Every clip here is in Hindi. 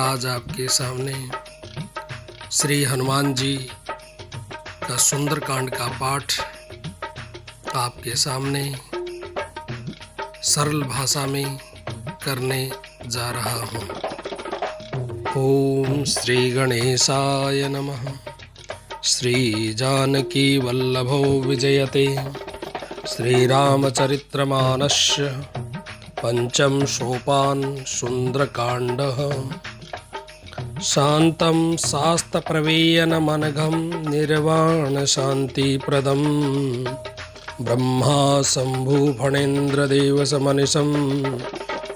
आज आपके सामने श्री हनुमान जी का सुंदरकांड का पाठ आपके सामने सरल भाषा में करने जा रहा हूँ। ओम श्री गणेशाय नमः। श्री जानकी वल्लभो विजयते श्री रामचरित्रमानस पंचम सोपान सुंदरकांडः। शांतं शास्त्रप्रवीयनमनघं निर्वाण शांतिप्रदं ब्रह्मा शंभु फणेन्द्रदेव समनिशं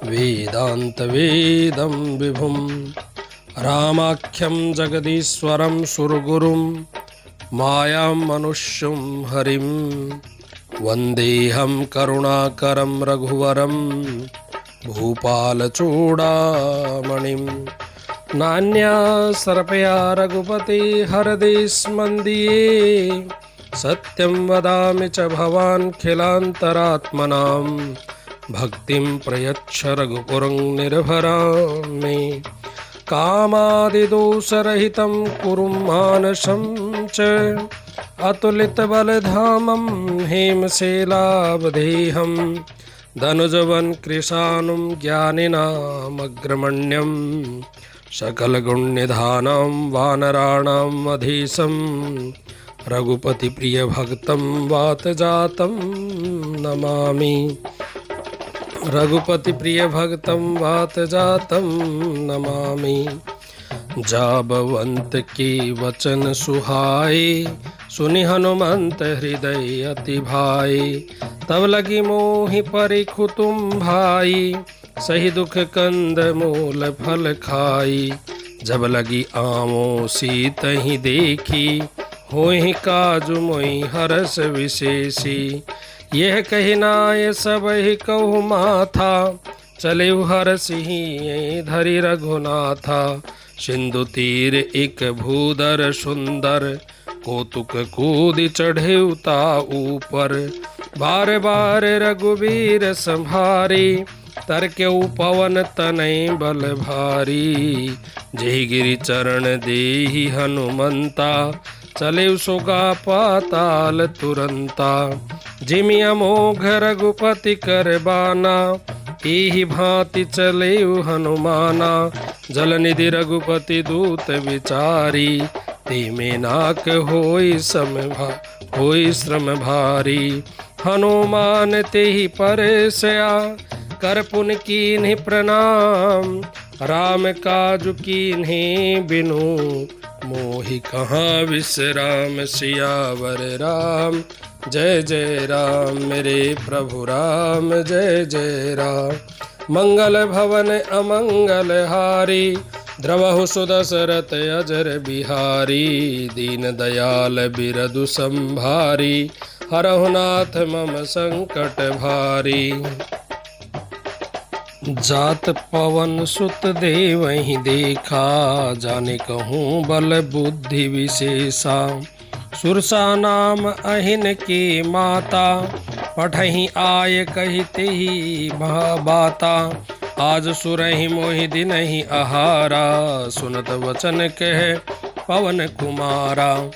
वेदान्तवेदं विभुं रामाख्यं जगदीश्वरं सुरगुरुं मायां मनुष्यं हरिं वन्देऽहं करुणाकरं रघुवरं भूपालचूडामणिं। नान्या सर्पया रघुपते हरदेशमन्दीये सत्यं वदामि च भवान् खिलान्तरात्मनां भक्तिं प्रयच्छ रघुपुरं निर्भरां मे। कामादिदोषरहितं कुरु मानसं च अतुलितबलधामं हेमशैलावदेहं धनुजवन् कृशानुं ज्ञानिनामग्रमण्यं सकलगुणनिधानं वानराणाम् अधीशं रघुपतिप्रियभक्तं वातजातं नमामि। रघुपतिप्रियभक्तं वातजातं नमामि। जाबवंत के वचन सुहाए सुनि हनुमंत हृदय अति भाए। तब लगी मोहि परिखु तुम भाई सही दुख कंद मूल फल खाई। जब लगी आमो सीत ही देखी होहि काजु मोहि हरस विशेषी। यह कही नाय सब ही कहु माथा चले हरसिहि धरि रघुनाथा। सिंधु तीर एक भूधर सुंदर कौतुक कूद चढ़े उता ऊपर। बार बार रघुवीर संभारी तरक्यउ पवन तनय बल भारी। जहि गिरि चरण देहि हनुमंता चले सुगा पाताल तुरंता। जिमि अमोघ रघुपति कर बाना एहि भांति चले हनुमाना। जलनिधि रघुपति दूत विचारी तेमे नाक होई श्रम भारी। हनुमान तेहि परसया कर पुन कीन्हि प्रणाम। राम काजु कीन्हि बिनु मोहि कहाँ विश्राम। सियावर राम जय जय राम मेरे प्रभु राम जय जय राम। मंगल भवन अमंगल हारी द्रवहु सुदशरथ अजर बिहारी। दीन दयाल बिरदु संभारी हरहु नाथ मम संकट भारी। जात पवन सुत देवहि देखा जाने कहूँ बल बुद्धि विशेषा। सुरसा नाम अहिन के माता पठहि आय कहिते ही बाता। आज सुरहि मोहि दिनहि आहारा सुनत वचन कह पवन कुमारा।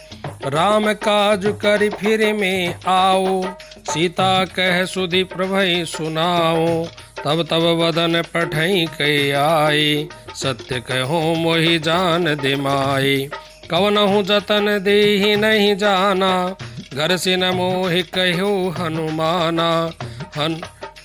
राम काज करि फिर में आओ सीता कह सुधि प्रभै सुनाओ। तब तब वदन पठई कह आए सत्य कहो मोहि जान दिमाए। कवनहु जतन देहि नहीं जाना घर से न मोहि कहो हनुमाना।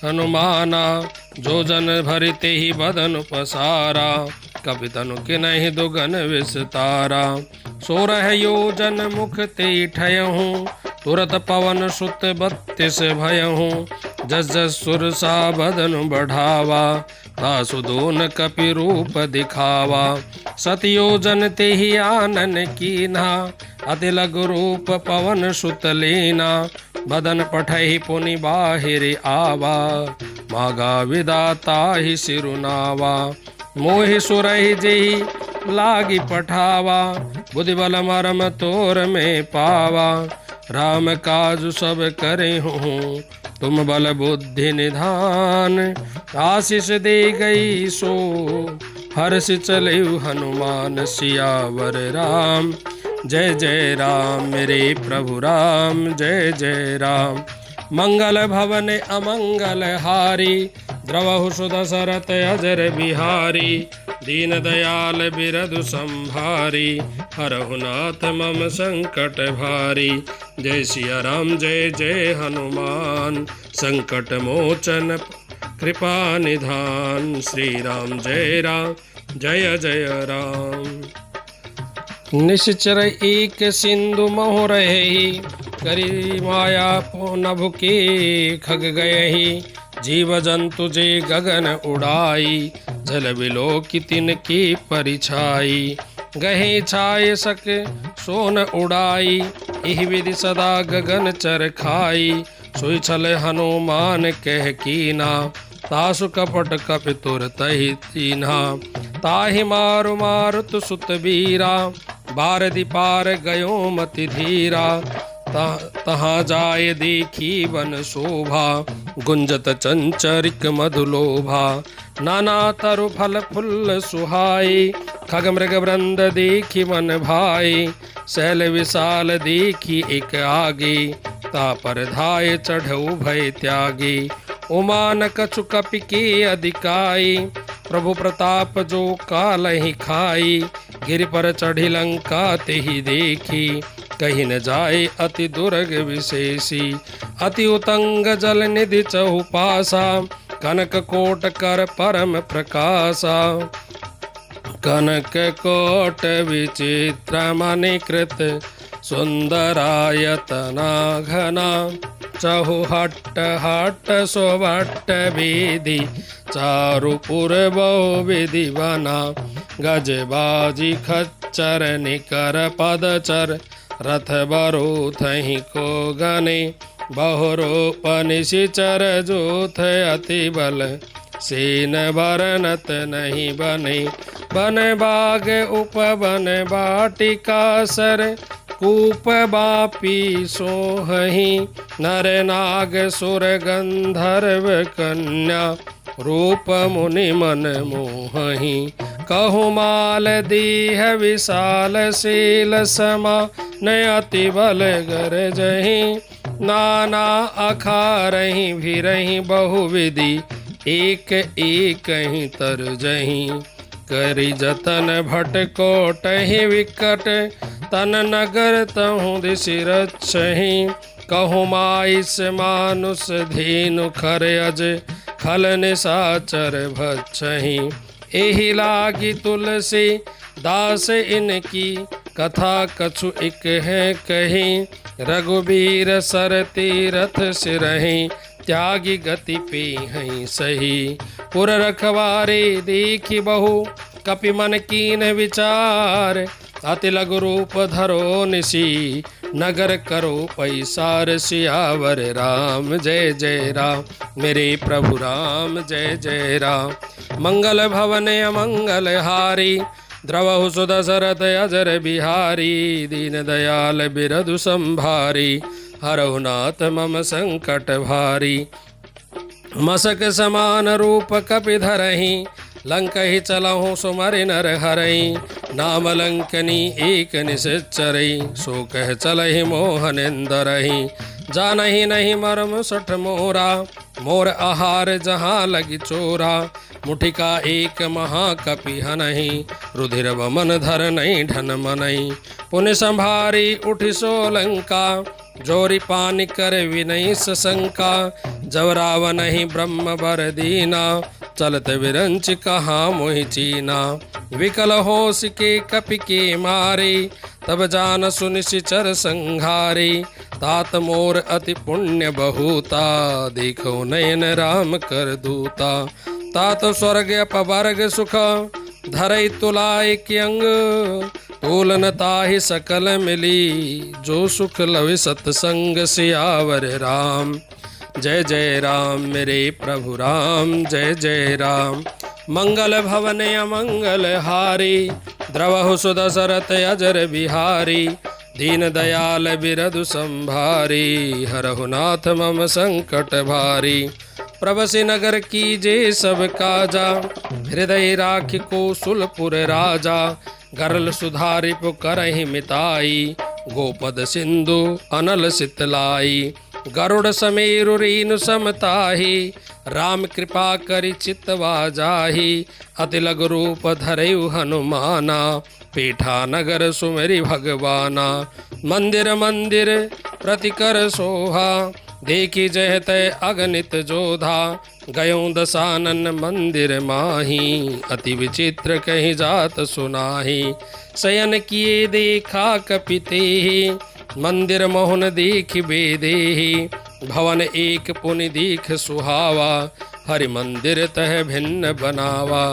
हनुमाना जो जन भरते ही बदन पसारा कपि तनु के नहीं दुगन विस्तारा। 16 योजन मुख ते ठयहूँ तुरत पवन सुत 32 भयहूँ। जस जस सुरसा बदन बढ़ावा दासुदोन कपि रूप दिखावा। सतयोजन ते ही आनन कीन्हा अति लघु रूप पवन सुत लेना। बदन पठहि पुनि बाहिर आवा मागा विदाता ही सिरुनावा। मोहि सुरहि जेहि लागी पठावा बुद्धि बल मरम तोर में पावा। राम काज सब करे हूँ तुम बल बुद्धि निधान। आशीष दे गई सो हर्ष चलऊ हनुमान सियावर राम। जय जय राम मेरे प्रभु राम, जय जय राम। मंगल भवन अमंगल हारी, द्रवहु सुदशरथ अजर बिहारी। दीन दयाल बिरधु संभारी, हरहु नाथ मम संकट भारी। जय सिया राम जय जय हनुमान, संकट मोचन कृपा निधान। श्री राम जय राम जय जय राम। निश्चर एक सिंधु मोह रहे, करी माया नभ के खग गए। जीव जंतु जे गगन उड़ाई, जल बिलो की तिन की परिछाई। गहे छाए सक सोन उड़ाई, इह विधि सदा गगन चर खाई। सोई छल हनुमान कह कीना, तासु कपट कपि तुर तहि तीन्हा। ताहि मारु मारुत सुत बीरा, बारदि पार गयो मति धीरा। तहाँ जाय देखी वन शोभा, गुंजत चंचरिक मधुलोभा। नाना तरु फल फुल सुहाई, खग मृग वृंद देखी मन भाई। शैल विशाल देखी एक आगे, तापर धाय चढ़ऊ भय त्यागी। उमान कछु कपि के अधिकाई, प्रभु प्रताप जो कालहि खाई। गिर पर चढ़ी लंका तेहि देखी, कहीं न जाए अति दुर्ग विशेषी। अति उतंग जल निधि चहुपासा, कनक कोट कर परम प्रकाशा। कनक कोट विचित्र मणिकृत, सुंदरायतना घना। चहुहट्ट हट्ट सोभट्ट विधि, चारुपुर बहु विधि बना। गज बाजी खच्चर निकर पदचर, रथ बरूथहि को गने। बहुरूप निशिचर जूथ अति बल, सेन बरनत नहीं बने। बन बाग उपवन बाटिका सर, कूप बापी सोहहि। नर नाग सुर गंधर्व कन्या, रूप मुनि मन मोहहि। कहु माल दीह विशाल शील समा, न अति बल गरजहि। नाना अखारहि भिरहि बहुविधि, एक एक ही तरजहि। करि जतन भट कोटहि विकट, तन नगर तहु दिशि रक्षहि। कहु माइस मानुष धीनु खर अज, खल निशाचर भक्षहि। एहि लागी तुलसी दास इनकी, कथा कछु एक है कही। रघुबीर सर तीरथ सिरहि, त्यागी गति पे हैं सही। पुर रखवारे देखी बहु, कपि मन कीन विचार। अति लघु रूप धरो निसी, नगर करो पैसार। सियावर राम जय जय राम मेरे प्रभु राम, जय जय राम। मंगल भवन अमंगल हारी, द्रवहु सुदशरथ अजर बिहारी। दीन दयाल बिरधु संभारी, हरहु नाथ मम संकट भारी। मसक समान रूप कपि धरहि, लंकहि चलहु सुमरि नर हरहि। नाम लंकनी एक निश्चरहि, सो कह चलहि मोहनेंदरहि। जानहि नहीं मर्म सठ मोरा, मोर आहार जहाँ लगी चोरा। मुठिका एक महाकपि हनहि, रुधिर वमन धर नहीं ढन मनहि। पुनि संभारी उठि सो लंका, जोरी पानी कर विनय सशंका। जब रावणहि ब्रह्म बर दीना, चलत विरंच कहाँ मोहि चीना। विकल होश के कपि के मारे, तब जान सुनिशिचर संघारे। तात मोर अति पुण्य बहुता, देखो नयन राम कर दूता। तात स्वर्ग अपवर्ग सुख, धरई तुलाय के अंग। तोलन ताहि सकल मिली, जो सुख लव सतसंग। सियावर राम जय जय राम मेरे प्रभु राम, जय जय राम। मंगल भवन अमंगल हारी, द्रवहु सुदशरथ अजर बिहारी। दीन दयाल बिरधु संभारी, हरहु नाथ मम संकट भारी। प्रभसि नगर कीजे सब काजा, हृदय राख कोसुलपुर राजा। गरल सुधारिप करहि मिताई, गोपद सिंधु अनल सितलाई। गरुड़ समेरु रीनु समताही, राम कृपा करि चितवा जाही। अति लघु रूप धरयु हनुमाना, पीठा नगर सुमरि भगवाना। मंदिर मंदिर प्रति कर सोहा, देखी जह तय अगणित जोधा। गयों दसानन मंदिर माही, अति विचित्र कहीं जात सुनाही। शयन किए देखा कपितेहि, मंदिर मोहन देख बेदेहि। भवन एक पुनि दीख सुहावा, हरि मंदिर तह भिन्न बनावा।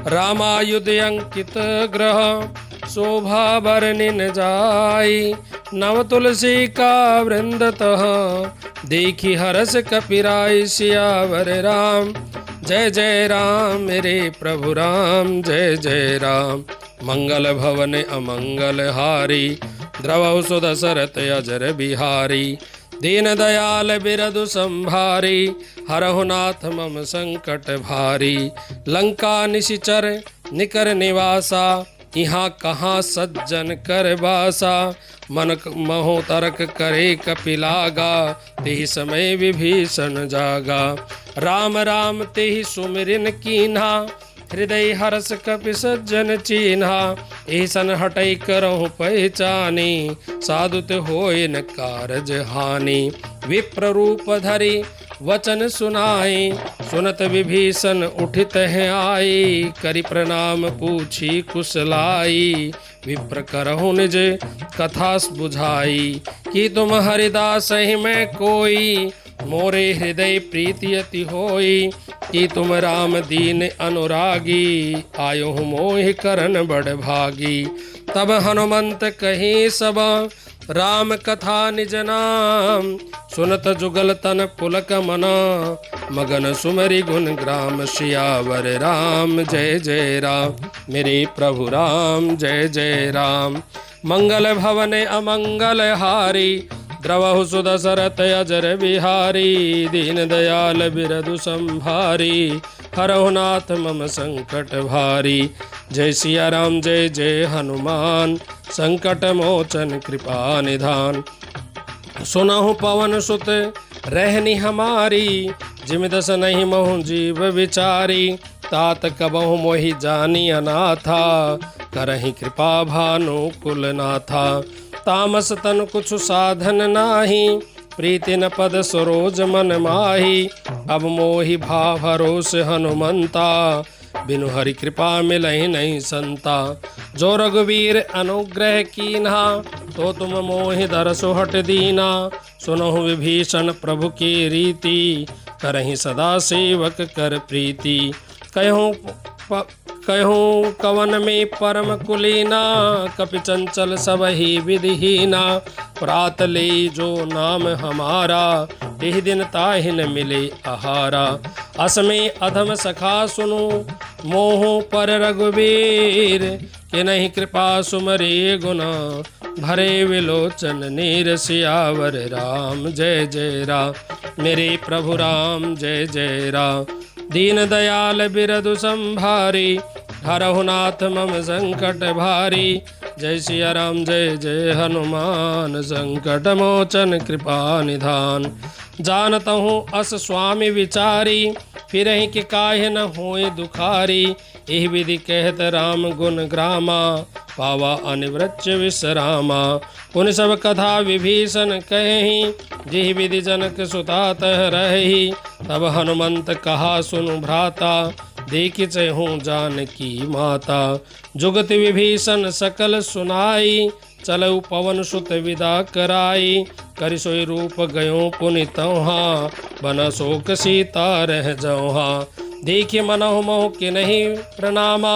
रामायुध अंकित ग्रह, शोभा बरनिन जाई। नव तुलसी का वृंद तह, देखी हरस कपिराई। सियावर राम जय जय राम, मेरे प्रभु राम जय जय राम। मंगल भवन अमंगल हारी, द्रवहु सुदशरथ अजर बिहारी। दीन दयाल बिरदु संभारी, हरहु नाथ मम संकट भारी। लंका निशिचर निकर निवासा, यहाँ कहाँ सज्जन कर बासा। मन महो तर्क करे कपिलागा, तेहि समय विभीषण जागा। राम राम तेहि सुमिरिन कीन्हा, हृदय हर्ष कपि सज्जन चीन्हा। ऐसन हटई करहु पहचानी, साधुत होय न कारज हानि। विप्र रूप धरि वचन सुनाई, सुनत विभीषण उठित हैं आई। करि प्रणाम पूछी कुशलाई, विप्र करहु निज कथा बुझाई। कि तुम हरिदास ही मैं कोई, मोरे हृदय प्रीति अति होई। कि तुम राम दीन अनुरागी, आयो हूँ मोहि करन बड़ भागी। तब हनुमंत कही सब, राम कथा निज नाम। सुनत जुगल तन पुलक मना, मगन सुमरि गुण ग्राम। सियावर राम जय जय राम, मेरे प्रभु राम जय जय राम। मंगल भवन अमंगल हारी, द्रवहु सुदशरथ अजर बिहारी। दीन दयाल बिरदु संभारी, हरहु नाथ मम संकट भारी। जय सिया राम जय जय हनुमान, संकट मोचन कृपा निधान। सुनहु पवन सुत रहनी हमारी, जिम दस नहीं महु जीव विचारी। तात कबहु मोहि जानी अनाथा, करहि कृपा भानु कुल नाथा। तामस तन कुछ साधन नाही, प्रीति न पद सरोज मन माही। अब मोहि भाव भरोस हनुमंता, बिनु हरि कृपा मिलहि नहीं संता। जो रघुवीर अनुग्रह कीन्हा, तो तुम मोहि दरसु हट दीना। सुनहु विभीषण प्रभु की रीति, करहि सदा सेवक कर प्रीति। कहूँ कवन में परम कुलीना, कपि चंचल सब ही विधिहीना। प्रात ले जो नाम हमारा, एहि दिन ताहि न मिले आहारा। असमे अधम सखा सुनु, मोह पर रघुवीर। कि नहीं कृपा सुमरे गुना, भरे विलोचन नीर। सियावर राम जय जय राम, मेरे प्रभु राम जय जय राम। दीन दयाल बिरदु संभारी, हरहु नाथ मम संकट भारी। जय सिया राम जय जय हनुमान, संकट मोचन कृपा निधान। जानत हूँ अस स्वामी विचारी, फिरहि कि काहे न होए दुखारी। एहि विधि कहत राम गुण ग्रामा, पावा अनिवृच्च विश्रामा। पुनि सब कथा विभीषण कहि, जिहि विधि जनक सुता तह रही। तब हनुमंत कहा सुनु भ्राता, देखि चहु जानकी माता। जुगति विभीषण सकल सुनाई, चलऊ पवन सुत विदा कराई। करि सोई रूप गयो पुनि तहाँ, बन शोक सीता रह जौहा। देखि मनहु मोह कि नहीं प्रणामा,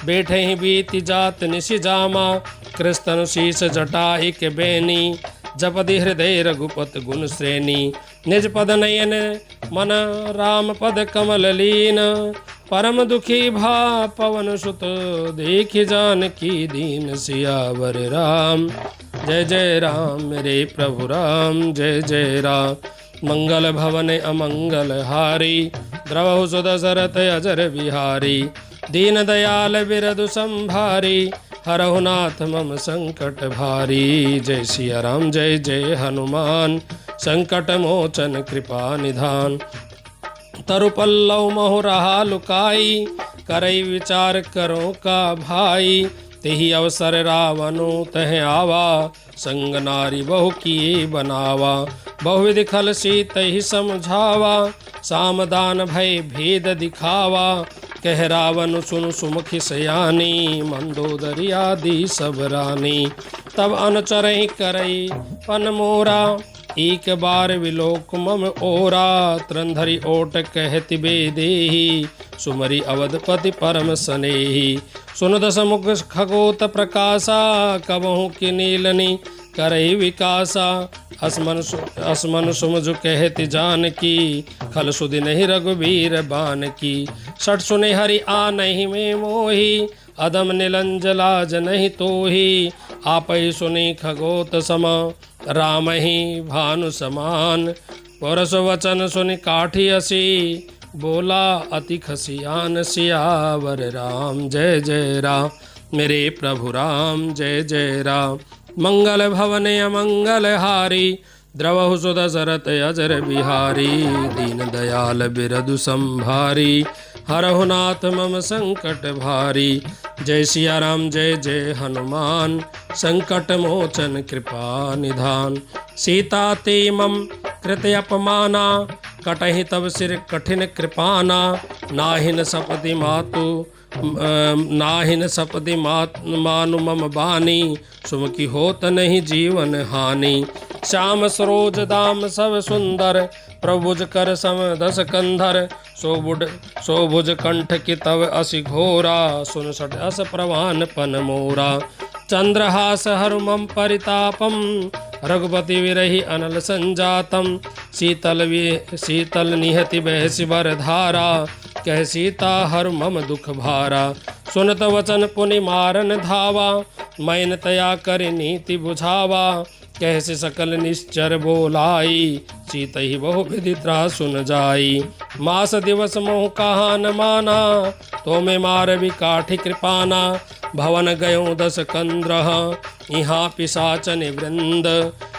बैठे ही बीति जात निशि जामा। कृष्ण शीस जटाइक बेनी, जपदि हृदय रघुपत गुण श्रेणी। निज पद नयन मन राम पद कमल लीन, परम दुखी भा पवन सुत देखि जानकी दीन। सियावर राम जय जय राम, मेरे प्रभु राम जय जय राम। मंगल भवन अमंगल हारी, द्रवहु सुदशरथ अजर बिहारी। दीन दयाल बिरदु संभारी, हरहु नाथ मम संकट भारी। जय सिया राम जय जय हनुमान, संकट मोचन कृपा निधान। तरु पल्लव महु रहा लुकाई, करई विचार करो का भाई। तेहि अवसर रावणु तह आवा, संग नारी बहु किए बनावा। बहुविधि खल सीतहि समझावा, सामदान भय भेद दिखावा। कह रावण सुन सुमुखि सयानी, मंदोदरी आदि सब रानी। तब अनुचरहि करई पन मोरा, एक बार विलोक मम ओरा। त्रंधरी ओट कहति बेदेही, सुमरी अवधपति परम सनेही। सुन दस मुख खगोत प्रकाशा, कबहु की नीलनी करई विकासा। असमन सुमझु कहति जानकी, खल सुधि नहीं रघुबीर बान की। सठ सुने हरि आनहि में मोही, अदम निलंजला जनहि तोही। आपै सुनि खगोत सम, राम ही भानु समान। परस वचन सुनि काठी असी, बोला अति खसियान। सियावर राम जय जय राम, मेरे प्रभु राम जय जय राम। मंगल भवन अमंगल हारी, द्रवहु सुदशरथ अजर बिहारी। दीन दयाल बिरदु संभारी, हरहु नाथ मम संकट भारी। जय सिया राम जय जय हनुमान, संकट मोचन कृपा निधान। सीता ते मम कृत अपमाना, कटहि तब सिर कठिन कृपाना। नाहिन सपदि मातु नाहिन सपदि मानु मम बानी, सुमुखी होत नहीं जीवन हानि। श्याम सरोज दाम सब सुंदर, प्रभुज कर सम दस कंधर। सोभुज कंठ की तव असि घोरा, सुन सट अस प्रवान पन मोरा। चंद्रहास हरु मम परितापम, रघुपति विरहि अनल संजातम। शीतल निहति बहसि बर धारा, कह सीता हर मम दुख भारा। सुनत वचन पुनि मारन धावा, मैन तया कर नीति बुझावा। कैसे सकल निश्चर बोलाई, सीत ही बहु विधि सुन जाई। मास दिवस मोह कहा न माना, तो मैं मार भी काठि कृपाना। भवन गयो दस कंद्रह, यहाँ पिशाचन वृंद।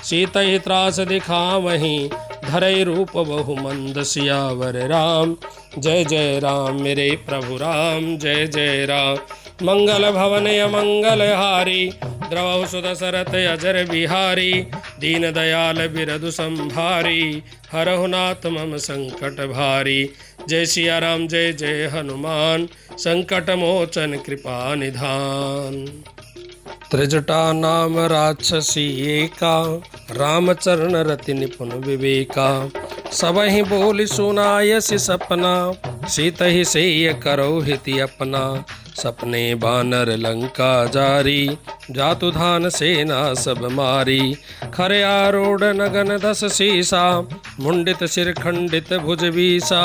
सीत ही त्रास दिखावहीं, धरई रूप बहु मंद। सियावर राम जय जय राम, मेरे प्रभु राम जय जय राम। मंगल भवन अमंगल हारी, द्रवहु सुदशरथ अजर बिहारी। दीन दयाल बिरदु संभारी, हरहु नाथ मम संकट भारी। जय सिया राम जय जय हनुमान, संकट मोचन कृपा निधान। त्रिजटा नाम राक्षसी एका, रामचरण रति निपुण विवेका। सबहि बोली सुनायसि सपना, सीत ही सेय करो हिति अपना। सपने बानर लंका जारी, जातु धान सेना सब मारी। खरे आरोढ़ नगन दस सीसा, मुंडित सिर खंडित भुज बीसा।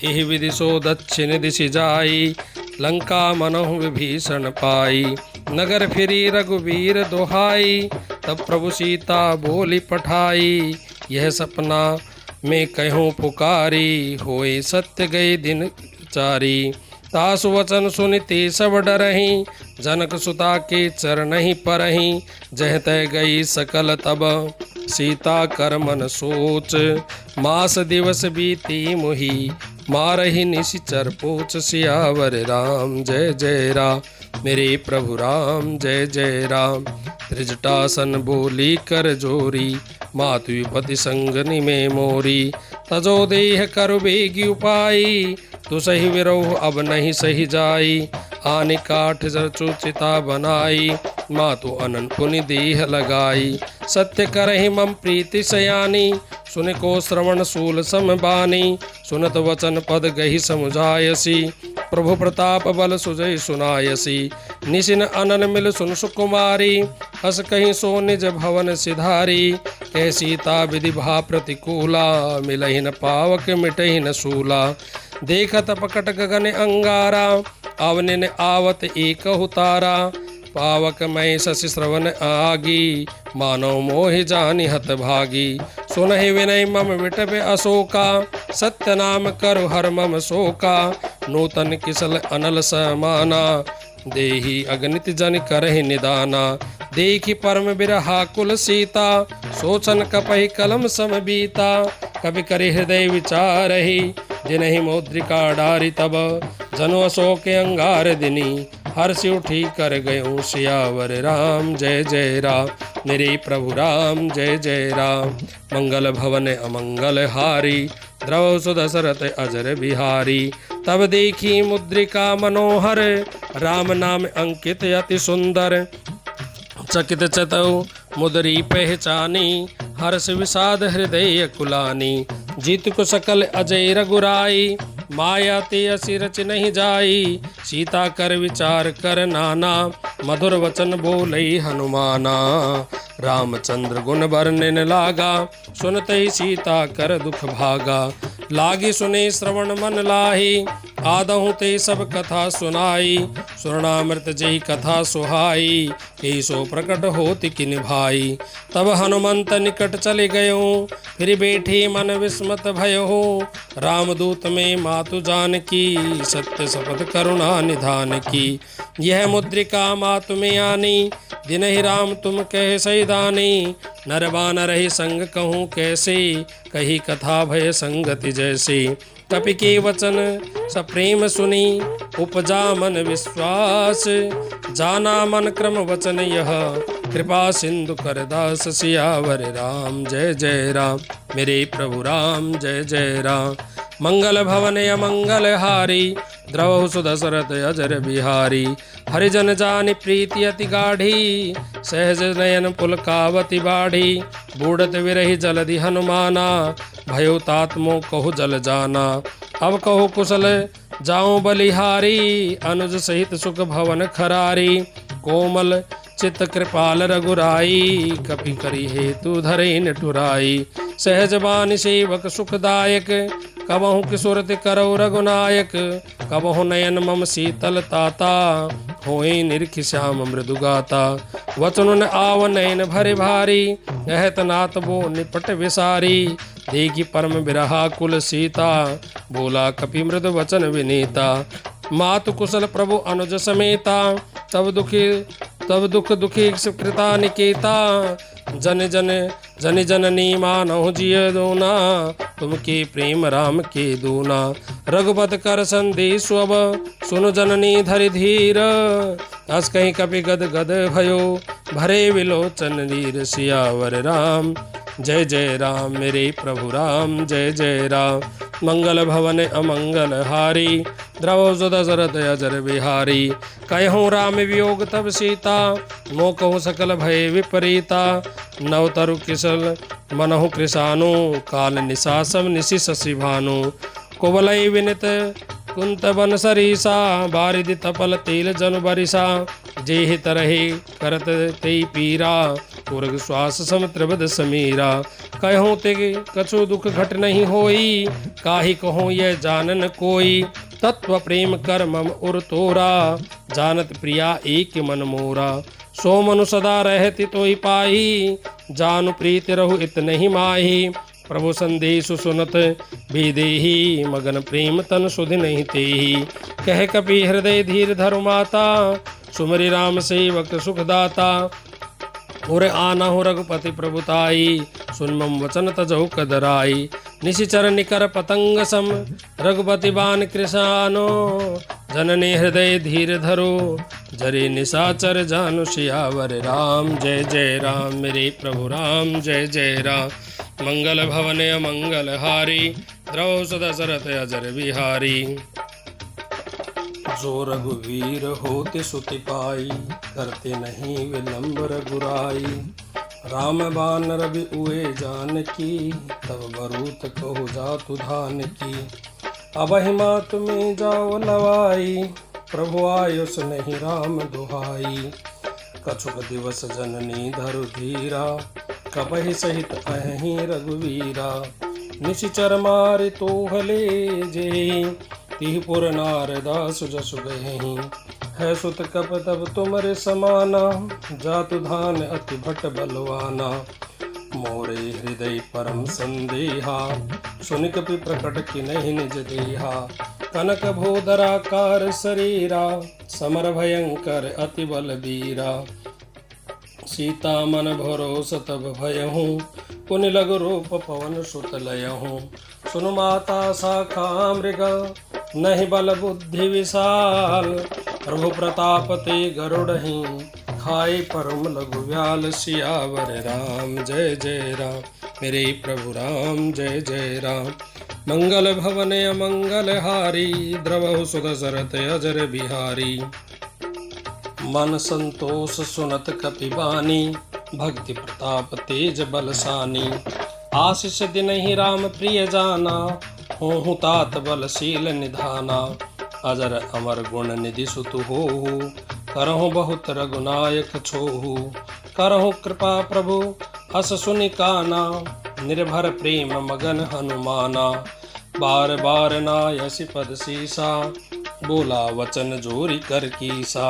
एहि विधि सो दक्षिण दिशि जाई, लंका मनहु विभीषण पाई। नगर फिरी रघुवीर दोहाई, तब प्रभु सीता बोली पठाई। यह सपना मैं कहूँ पुकारी, होए सत्य गए दिन चारी। तासु वचन सुनिते सब डरहीं, जनक सुता के चरणहि परहीं। जह तह गई सकल तब, सीता कर मन सोच। मास दिवस बीती मुहि, मारहि निशिचर पोच। सियावर राम जय जय राम, मेरे प्रभु राम जय जय राम। त्रिजटासन बोली कर जोरी, मातु विपति संगनि में मोरी। तजो देह कर बेगी उपाई, तु सही विरह अब नहीं सही जाई। आनि काठ जर चुचिता बनाई, मातु अनन पुनि देह लगाई। सत्य करहि मम प्रीति सयानी, सुन को श्रवण सूल सम बानी। सुनत वचन पद गहि समुझायसी, प्रभु प्रताप बल सुजय सुनायसी। निशिन अनन मिल सुन सुकुमारी, हस कहीं सो निज भवन सिधारी। कह सीता विधि भा प्रतिकूला, मिलहि न पावक मिटहि न सूला। देखत पकट गगन अंगारा, अवनिन आवत एक तारा। पावक मय शशि श्रवण आगी, मानव मोहि जानि हत भागी। सुनहि विनय मम विटप अशोका, सत्य नाम करु हर मम शोका। नूतन किसल अनल समाना, देहि अगणित जन करहि निदाना। देखि परम बिरहा कुल सीता, सोचन कपहि कलम सम बीता। कवि करि हृदय विचारहि, जिनहि मुद्रिका डारि तब। जनु अशोक अंगार दिनी, हर्षि उठी कर गयो सियावर राम। जय जय राम मेरे प्रभु राम, जय जय राम। मंगल भवन अमंगल हारी, द्रव सुदशरथ अजर बिहारी। तब देखी मुद्रिका मनोहर, राम नाम अंकित अति सुंदर। चकित चतौ मुदरी पहचानी, हर्ष विषाद हृदय कुलानी। जीत को सकल अजय रघुराई, माया ते असि रच नहीं जाई। सीता कर विचार कर नाना, मधुर वचन बोलई हनुमाना। रामचंद्र गुण वर्णन लागा, सुनते ही सीता कर दुख भागा। लागी सुने श्रवण मन लाही, आदहु ते सब कथा सुनाई। सुरणामृत जही कथा सुहाई, यही सो प्रकट होति किनि भाई। तब हनुमंत निकट चले गयो, फिर बैठे मन विस्मत भयो। रामदूत में मातु जानकी, सत्य शपथ करुणा निधान की। यह मुद्रिका मातु में आनी, दिन ही राम तुम कह सैदानी। नर बानर ही संग कहूँ कैसे, कही कथा भय संगति जैसे। कपि के वचन सप्रेम सुनी, उपजा मन विश्वास। जाना मन क्रम वचन यह, कृपा सिंधु कर दास। सियावर राम जय जय राम मेरे प्रभु राम, जय जय राम। मंगल भवन अमंगल हारी, द्रवहु सुदशरथ अजर बिहारी। हरिजन जानि प्रीति अति गाढ़ी, सहज नयन पुलकावती बाढ़ी। बूढ़त विरहि जलधि हनुमाना, भयो तात मोह कहु जल जाना। अब कहो कुशल जाऊं बलिहारी, अनुज सहित सुख भवन खरारी। कोमल चित कृपाल रघुराई, कपि करी हेतु धरे निठुराई। सहज बानी सेवक सुखदायक, कबहु किशोरति करौ रघुनायक। कबहु नयन मम शीतल ताता, होए निरख श्याम मृदु गाता। वचन आव नयन भरे भारी, कहत नाथ बो निपट विसारी। देखी परम बिरहा कुल सीता, बोला कपि मृद वचन विनीता। मातु कुशल प्रभु अनुज समेता, तब दुख दुखी कृता निकेता। जन जननी मानहु जिय दोना, तुमके प्रेम राम के दूना। रघुपत कर संदेश अब, सुन जननी धरि धीर। अस कहीं कपि गद गद भयो, भरे विलोचन नीर। सियावर राम जय जय राम मेरे प्रभु राम, जय जय राम। मंगल भवन अमंगल हारी, द्रव सुदशरथ अजर बिहारी। कहूँ राम वियोग तब सीता, मोह कहु सकल भय विपरीता। नवतरु किसल मनहु कृशानु, काल निशा सब निशि शशि भानु। कुवलय विनित कुंत बन सरीसा, बारिधि तपल तेल जन बरिसा। जेहि तरहि करत तेई पीरा, उर्ग श्वास सम त्रिवद समीरा। कहूँ ते कछु दुख घट नहीं होई, काहि कहूँ यह जानन कोई। तत्व प्रेम कर मम उर तोरा, जानत प्रिया एक मन मोरा। सो मनु सदा रहति तोहि पाही, जानु प्रीति रहु इत नहीं माही। प्रभु संदेश सुनत विदेही, मगन प्रेम तन सुधि नहीं तेही। कह कपि हृदय धीर धरु माता, सुमरि राम सेवक सुखदाता। उर आनहु रघुपति प्रभुताई, सुन मम वचन तजहु कदराई। निशिचर निकर पतंग सम, रघुपति बान कृशानो। जननी हृदय धीर धरो, जरे निशाचर जानु। सियावर राम जय जय राम मेरे प्रभु राम, जय जय राम। मंगल भवन अमंगल हारी, द्रव सुदशरथ अजर बिहारी। जो रघुवीर होते सुति पाई, करते नहीं विलंब रघुराई। राम बान रवि उए जानकी, तब बरूत कहो जातु धान की। अबहि मातु में जाओ लवाई, प्रभु आयुष नहीं राम दुहाई। कछुक दिवस जननी धरु धीरा, कबहि सहित अहि रघुवीरा। निशिचर मारे तोहले जे, तिहुपुर नारदास जसु गहि। है सुत कप तब तुमरे समाना, जातु धान अति भट बलवाना। मोरे हृदय परम संदेहा, सुनि कपि प्रकट किन्हि निज देहा। कनक भूधराकार शरीरा, समर भयंकर अति बलबीरा। सीता मन भरोस तब भयहूँ, पुनि लघु रूप पवन सुत लयहूँ। सुनु माता शाखा मृग, नहीं बल बुद्धि विशाल। प्रभु प्रताप ते गरुड़हि, खाए परम लघु व्याल। सियावर राम जय जय राम, मेरे प्रभु राम जय जय राम। मंगल भवन अमंगल हारी, द्रवहु सुध सरत अजर बिहारी। मन संतोष सुनत कपि बानी, भक्ति प्रताप तेज बलसानी। आशीष दिनहि राम प्रिय जाना, होहु तात बलशील निधाना। अजर अमर गुण निधि सुत होहु, करहु बहुत रघुनायक छोहु। करहु कृपा प्रभु अस सुनि काना, निर्भर प्रेम मगन हनुमाना। बार बार नायसि पद सीसा, बोला वचन जोरी कर कीसा।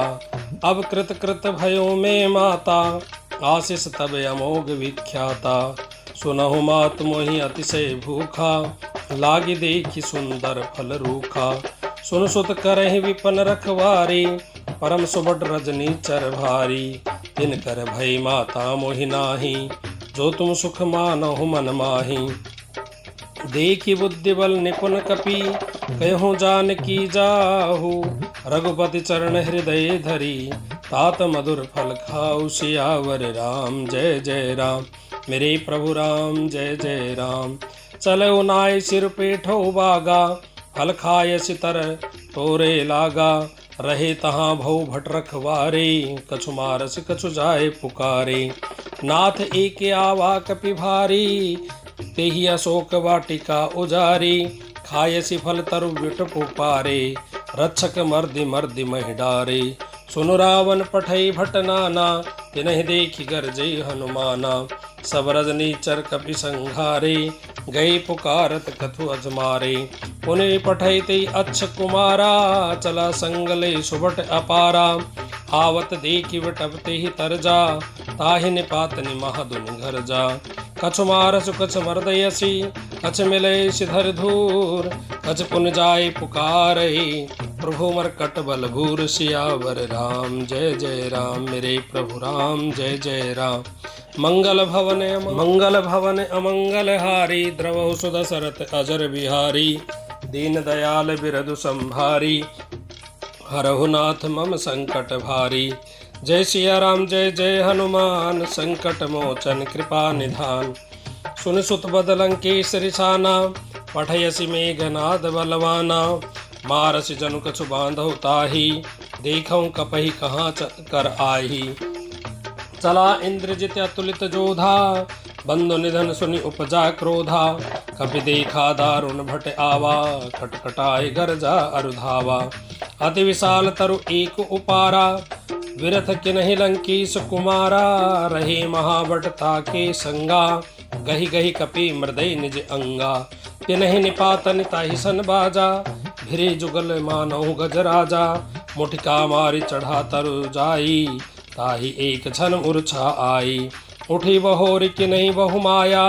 अब कृत कृत भयो में माता, आशीष तब अमोघ विख्याता। सुनहु मात मोहि अतिशय भूखा, लागी देखि सुंदर फल रूखा। सुन सुत करहि विपन रखवारी, परम सुबड रजनी चर भारी। तिन कर भई माता मोहि नाही, जो तुम सुख मानहु मन माही। देखि बुद्धि बल निपुण कपि, कहूँ जानकी जाहु। रघुपति चरण हृदय धरी, तात मधुर फल खाऊ। सियावर राम जय जय राम, मेरे प्रभु राम जय जय राम। चलो नाय सिर पेठो बागा, फल खाय सितर तोरे लागा। रहे तहाँ भौ भट रखवारे, कछु मारस कछु जाय पुकारे। नाथ एक आवा कपि भारी, तेहि अशोक वाटिका उजारी। खायसि फल तरु बिटपु पारे, रक्षक मर्दि मर्दि महि डारे। सुनु रावण पठई भट नाना, तिनहि देखि गरजई हनुमाना। सब रजनीचर कपि संघारे, गए पुकारत कथु अजमारे। पुनि पठई ते अच्छ कुमारा, चला संगले सुबट अपारा। आवत देखि विटप तेहि तरजा, ताहि निपात निमहदुनि घर जा। कछु मारस कछ मर्दयसि, कछ मिले सिधर धूर। कछ पुन जाय पुकारहि, प्रभु मरकट बल भूर। सियावर राम जय जय राम, मेरे प्रभु राम जय जय राम। मंगल भवन अमंगल हारी, द्रवहु सुध सरत अजर बिहारी। दीन दयाल बिरदु संभारी, हरहु नाथ मम संकट भारी। जय सिया राम जय जय हनुमान, संकट मोचन कृपा निधान। सुन सुत बदलंकेश रिसाना, पठयसि मेघनाद बलवाना। मारसि जनु कछु बांधउ ताहि, देखऊँ कपहि कहाँ कर आही। चला इंद्रजित अतुलित जोधा, बंधु निधन सुनि उपजा क्रोधा। कपि देखा दारुण भट आवा, खटखटाए गरजा अरुधावा। अति विशाल तरु एक उपारा, विरथ किन्हि लंकेश कुमारा। रहे महाबट ताके संगा, गहि गहि कपि मृदय निज अंगा। तिन्हि निपातन ताहि सन बाजा, भिरे जुगल मानहु गजराजा। मुठिका मारि चढ़ा तरु जाई, ताहि एक क्षण मूर्छा आई। उठी बहोर किन्हि बहु माया,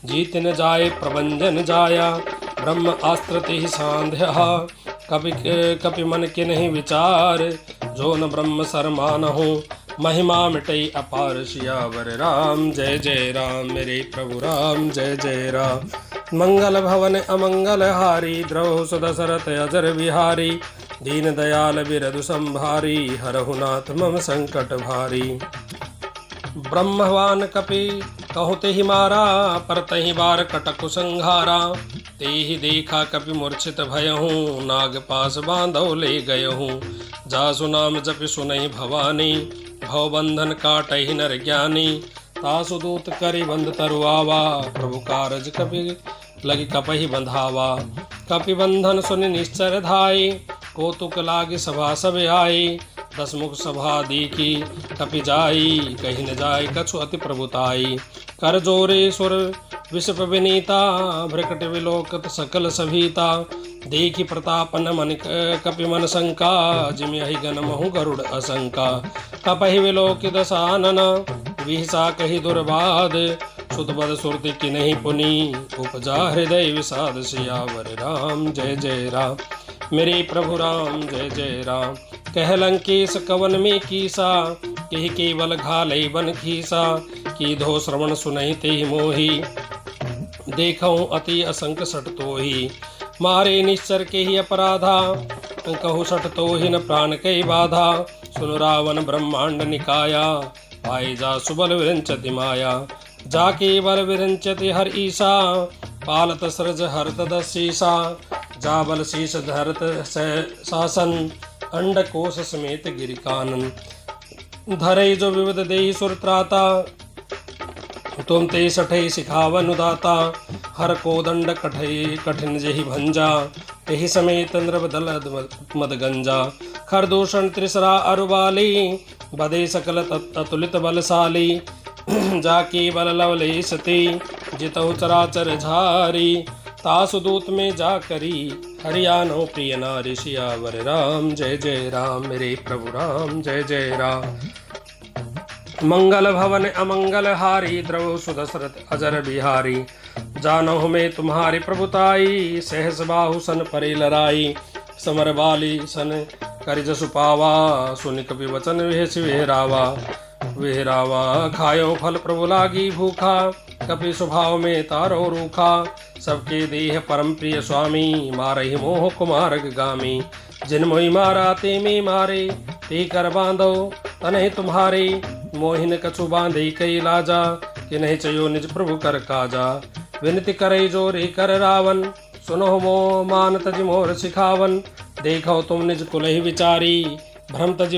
जीत न जाय प्रभंजन जाया। ब्रह्म अस्त्र तेहि सांध्या, कपि मन किन्हि विचार। जो न ब्रह्म सर मानहु, महिमा मिटई अपार। सियावर राम जय जय राम, मेरे प्रभु राम जय जय राम। मंगल भवन अमंगल हारी, द्रवहु सुध सरत अजर बिहारी। दीन दयाल बिरदु संभारी, हरहु नाथ मम संकट भारी। ब्रह्मवान कपि कहु तेहि मारा, पर तहि बार कटकु संघारा। तेहि देखा कपि मूर्छित भयहूँ, नाग पास बांधौ ले गयहूँ। जासु नाम जपि सुनहि भवानी, भव बंधन काटहि नर ज्ञानी। तासु दूत करि बंध तरु आवा, प्रभु कारज कपि लगी कपहि बंधावा। कपि बंधन सुनि निश्चर धाई, कौतुक लागे सभा सब आई। दस मुख सभा देखी कपि जाई, कहि न जाय कछु अति प्रभुताई। कर जोरे सुर विषप विनीता, भ्रकट विलोकत सकल सभीता। देखि प्रतापन मन कपि मन शंका, जिमि गन महु गरुड़ असंका। कपहि विलोकित सानन, विहिसा कहि दुर्बाद। सुत बद सुरति की नहीं पुनी उपजा हृदय विषाद सियावर राम जय जय राम मेरे प्रभु राम जय जय राम। कह लंकेश कवन में कीसा कही केवल घाले बन खीसा की धो श्रवण सुनहि ते मोही देखऊं अति असंक सट तो ही मारे निश्चर के ही अपराधा कहु सट तो ही न प्राण के बाधा सुन रावण ब्रह्मांड निकाया पाए जा सुबल विरंचति माया जाके बल विरंचति हर ईसा पालत सृज हरत दशीसा जा बल शीस धरत शासन अंड कोश समेत गिरि कानन धरे जो विविध देहि सुर त्राता तुम ते सठे सिखावन उदाता हर को दंड कठिन जेहि भंजा यही समेत नृप दल मद गंजा खर दूषण त्रिसरा अरुबाली बदे सकल अतुलित बलशाली जाके बल लवले सती जितहु चराचर झारी तासु दूत में जा करी हरियाणो प्रिय नारी सियावर राम जय जय राम मेरे प्रभु राम जय जय राम। मंगल भवन अमंगल हारी द्रव सुदशरथ अजर बिहारी जानहु में तुम्हारी प्रभुताई सहस बाहु सन परे लराई समर बाली सन कर जसु पावा सुनि कपि वचन वेश वेहरावा खायो फल प्रभु लागी भूखा कपि स्वभाव में तारो रूखा सबके देह परम प्रिय स्वामी मारहि मोह कुमार गामी जिन मोहि मारा ते में मारे ते कर बांधो तनहि तुम्हारे मोहिन कछु बांधे कई लाजा कि नहीं चयो निज प्रभु कर काजा विनती करे जोरे कर रावण सुनो मो मान तज मोर सिखावन देखो तुम निज कुल ही विचारी भ्रम तज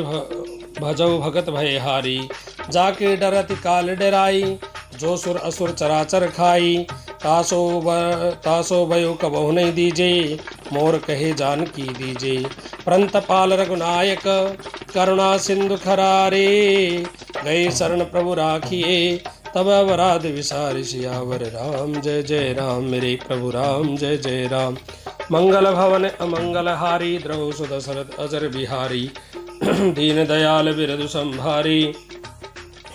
भजौ भगत भय हारी जाके डरति काल डराई जो सुर असुर चराचर खाई तासो भयो कबहु नहीं दीजे मोर कहे जान की दीजे प्रंत पाल रघुनायक करुणा सिंधु खरारे गए शरण प्रभु राखिए तब अपराध विसार सियावर राम जय जय राम मेरे प्रभु राम जय जय राम। मंगल भवन अमंगल हारी द्रव सुदशरथ अजर बिहारी दीन दयाल बिरदु संभारी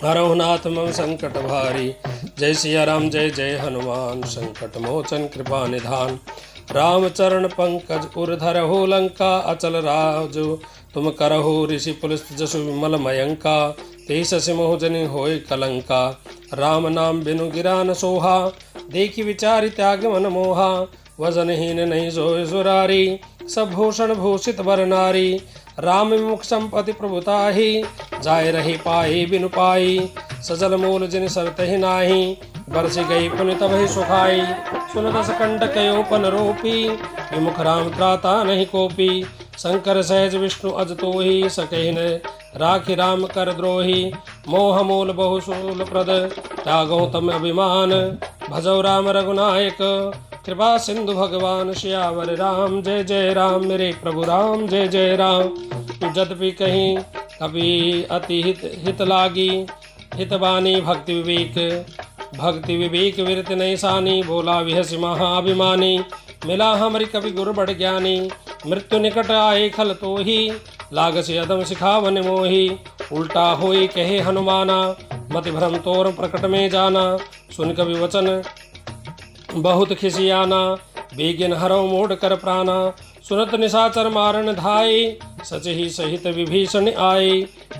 हरहु नाथ मम संकट भारी जय सिया राम जय जय हनुमान संकट मोचन कृपा निधान राम चरण पंकज उर धरहु लंका अचल राजु तुम करहु ऋषि पुलिस जसु विमल मयंका तेस सिमोह जनि होय कलंका राम नाम बिनु गिरा न सोहा देखि विचारि त्याग मन मोहा वजनहीन नहीं सोय सुरारी सब भूषण भूषित वर नारी राम विमुख संपति प्रभुताहि जाय रही पाए बिनु पाई सजल मूल जिन सरतहि नाही बरस गई पुनि तबहि सुखाई सुन दस कंटकयो पन रोपी विमुख राम त्राता नहीं कोपी शंकर सहज विष्णु अज तोहि सकहि न राखि राम कर द्रोही मोह मूल बहु शूल प्रद त्यागो तम अभिमान भजौ राम रघुनायक कृपा सिंधु भगवान श्यावर राम जय जय राम मेरे प्रभु राम जय जय राम। जदपि कहीं कभी अति हित लागी हितवानी भक्ति विवेक विरत नहीं सानी बोला विहसि महाअभिमानी मिला हमरि कवि गुरु बड़ ज्ञानी मृत्यु निकट आए खल तो ही लागसि अदम सिखावन मोही उल्टा होई कहे हनुमाना मति भ्रम तोर प्रकट में जाना सुन कवि वचन बहुत खिसियाना बेगिन हरौ मोड़ कर प्राणा सुनत निशाचर मारन धाय सच ही सहित विभीषण आए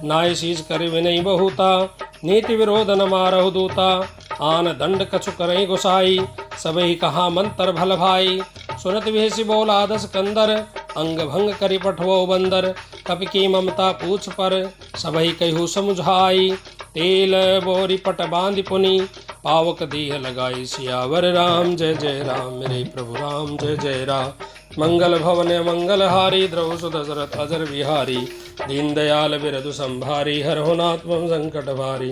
नाय शीज कर विनय बहुता नीति विरोध न मारहु दूता आन दंड कछु करई गुसाई सब ही कहा मंत्र भल भाई सुनत विहसी बोला दस कंदर अंग भंग करि पठवो बंदर कपि की ममता पूछ पर सब ही कहु समुझाई तेल बोरी पट बांध पुनि पावक दीह लगाई सियावर राम जय जय राम मेरे प्रभु राम जय जय राम। मंगल भवन मंगल हारी द्रव सुदशरथ अजर बिहारी दीन दयाल बिरदु संभारी हरहु नाथ मम संकट भारी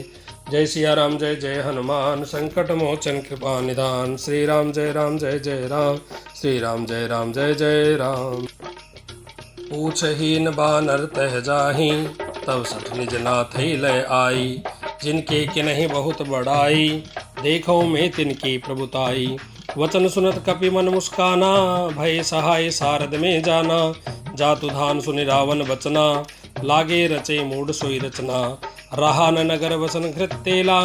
जय सिया राम जय जय हनुमान संकट मोचन कृपा निधान श्री राम जय राम श्री राम जय जय राम। पूछहीन बानर तह जाही तब सठ निज नाथ ही लय आई जिनके कि नहीं बहुत बड़ाई देखो मैं तिनकी प्रभुताई वचन सुनत कपि मन मुस्काना भय सहाय सारद में जाना जातु धान सुनि रावण बचना लागे रचे मूड सोई रचना रहा न नगर वसन घृत तेला